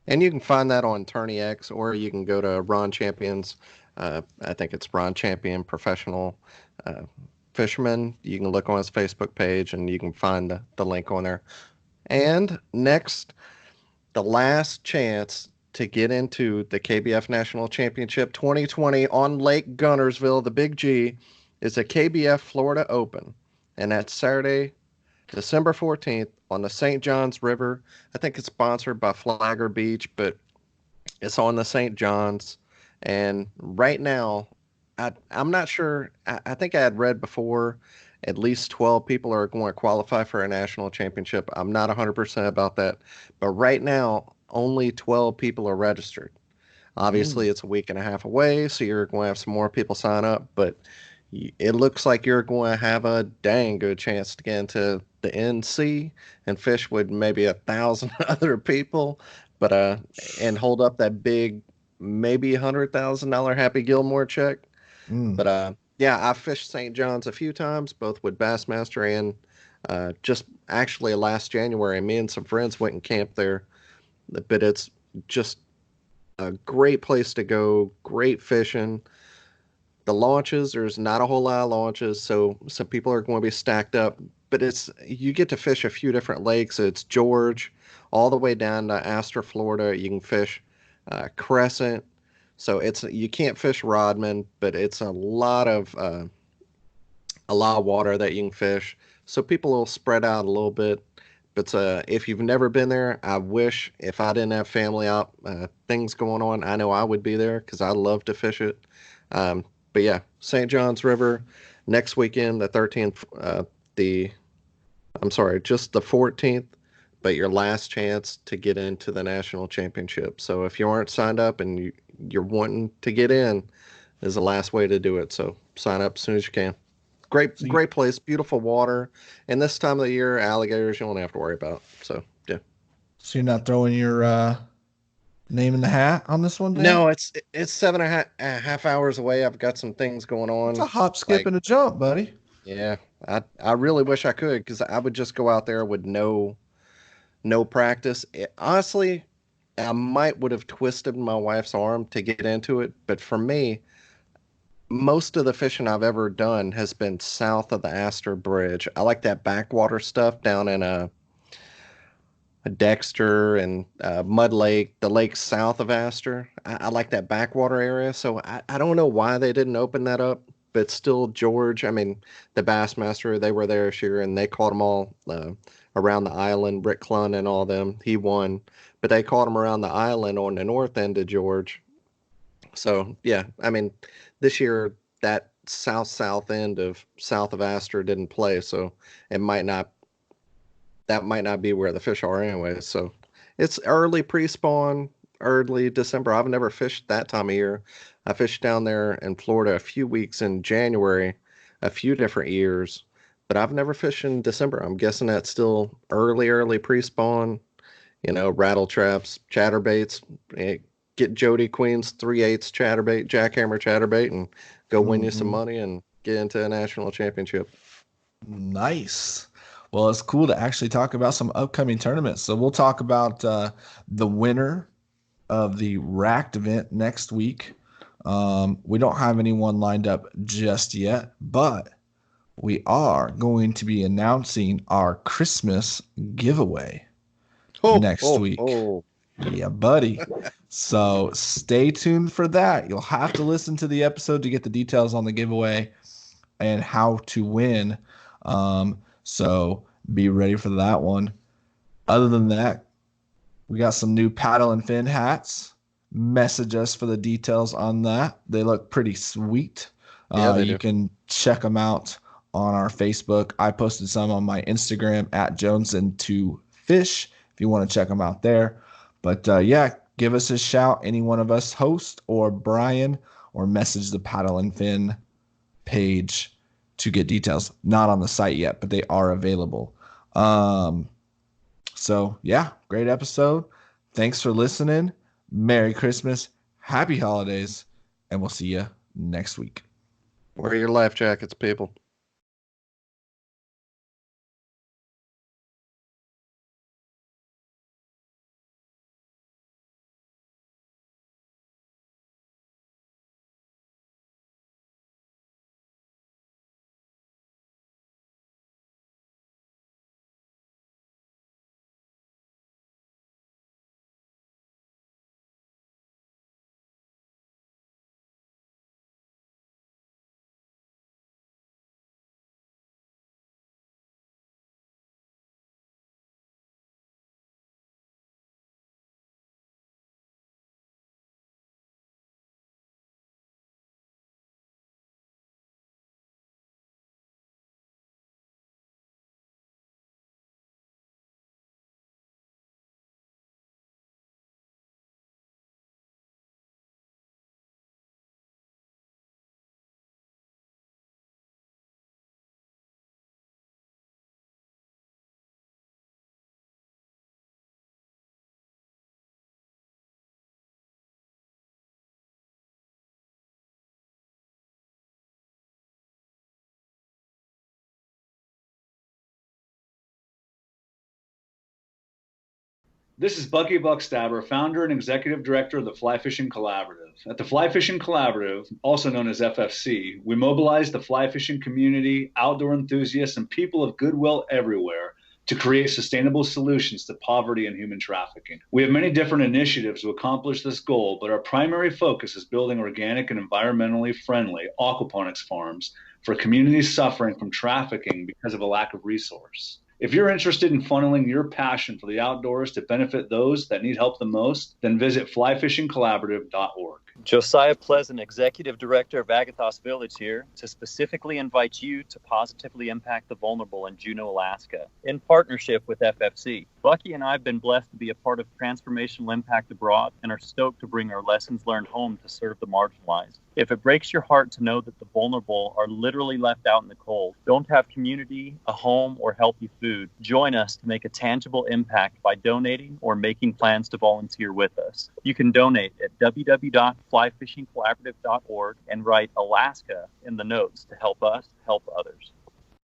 And you can find that on Tourney X, or you can go to Ron Champion's. I think it's Ron Champion Professional uh, Fisherman. You can look on his Facebook page, and you can find the link on there. And next, the last chance to get into the KBF National Championship 2020 on Lake Gunnersville, the Big G, is a KBF Florida Open. And that's Saturday, December 14th on the St. Johns River. I think it's sponsored by Flagger Beach, but it's on the St. Johns. And right now, I'm not sure. I think I had read before at least 12 people are going to qualify for a national championship. I'm not 100% about that. But right now, only 12 people are registered. Obviously, it's a week and a half away, so you're going to have some more people sign up. But it looks like you're going to have a dang good chance to get into the NC and fish with maybe 1,000 other people, but and hold up that big, maybe $100,000 Happy Gilmore check. Mm. But yeah, I fished St. John's a few times, both with Bassmaster and just actually last January. Me and some friends went and camped there. But it's just a great place to go, great fishing. The launches, there's not a whole lot of launches, so some people are going to be stacked up. But you get to fish a few different lakes. It's George, all the way down to Astor, Florida. You can fish Crescent. So you can't fish Rodman, but it's a lot of water that you can fish. So people will spread out a little bit. But if you've never been there, I wish if I didn't have family out things going on, I know I would be there because I love to fish it. But yeah, St. Johns River next weekend, the 13th, just the 14th, but your last chance to get into the national championship. So if you aren't signed up and you're wanting to get in, is the last way to do it. So sign up as soon as you can. Great place, beautiful water. And this time of the year, alligators you don't have to worry about. So yeah. So you're not throwing your name in the hat on this one, Dan? No, it's 7.5 hours away. I've got some things going on. It's a hop, skip, and a jump, buddy. Yeah, I really wish I could because I would just go out there with no practice. Honestly, I might would have twisted my wife's arm to get into it, but for me, most of the fishing I've ever done has been south of the Astor Bridge. I like that backwater stuff down in a Dexter and Mud Lake, the lakes south of Astor. I like that backwater area. So I don't know why they didn't open that up, but still, George, I mean, the Bassmaster, they were there this year and they caught them all around the island. Rick Clun and all them, he won, but they caught them around the island on the north end of George. So yeah, I mean, this year that south end of south of Astor didn't play, so it might not be where the fish are anyway. So it's early pre-spawn, early December. I've never fished that time of year. I fished down there in Florida a few weeks in January, a few different years, but I've never fished in December. I'm guessing that's still early pre-spawn, rattle traps, chatterbaits. Get Jody Queen's 3/8 chatterbait, jackhammer chatterbait, and go win you some money and get into a national championship. Nice. Well, it's cool to actually talk about some upcoming tournaments. So we'll talk about the winner of the Racked event next week. We don't have anyone lined up just yet, but we are going to be announcing our Christmas giveaway next week. Yeah, buddy. So stay tuned for that. You'll have to listen to the episode to get the details on the giveaway and how to win. So be ready for that one. Other than that, we got some new paddle and fin hats. Message us for the details on that. They look pretty sweet. Yeah, you can check them out on our Facebook. I posted some on my Instagram at Joneson2Fish if you want to check them out there. But yeah, give us a shout, any one of us, host or Brian, or message the Paddle and Fin page to get details. Not on the site yet, but they are available. So yeah, great episode. Thanks for listening. Merry Christmas, Happy Holidays, and we'll see you next week. Wear your life jackets, people. This is Bucky Buckstabber, founder and executive director of the Fly Fishing Collaborative. At the Fly Fishing Collaborative, also known as FFC, we mobilize the fly fishing community, outdoor enthusiasts, and people of goodwill everywhere to create sustainable solutions to poverty and human trafficking. We have many different initiatives to accomplish this goal, but our primary focus is building organic and environmentally friendly aquaponics farms for communities suffering from trafficking because of a lack of resource. If you're interested in funneling your passion for the outdoors to benefit those that need help the most, then visit flyfishingcollaborative.org. Josiah Pleasant, Executive Director of Agathos Village here to specifically invite you to positively impact the vulnerable in Juneau, Alaska, in partnership with FFC. Bucky and I have been blessed to be a part of Transformational Impact Abroad and are stoked to bring our lessons learned home to serve the marginalized. If it breaks your heart to know that the vulnerable are literally left out in the cold, don't have community, a home, or healthy food, join us to make a tangible impact by donating or making plans to volunteer with us. You can donate at www.flyfishingcollaborative.org and write Alaska in the notes to help us help others.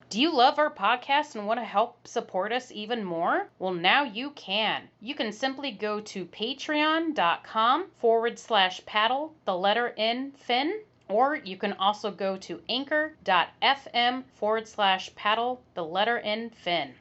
Do you love our podcast and want to help support us even more? Well, now you can. You can simply go to patreon.com/paddle, the letter N, fin, or you can also go to anchor.fm/paddle, the letter N, fin.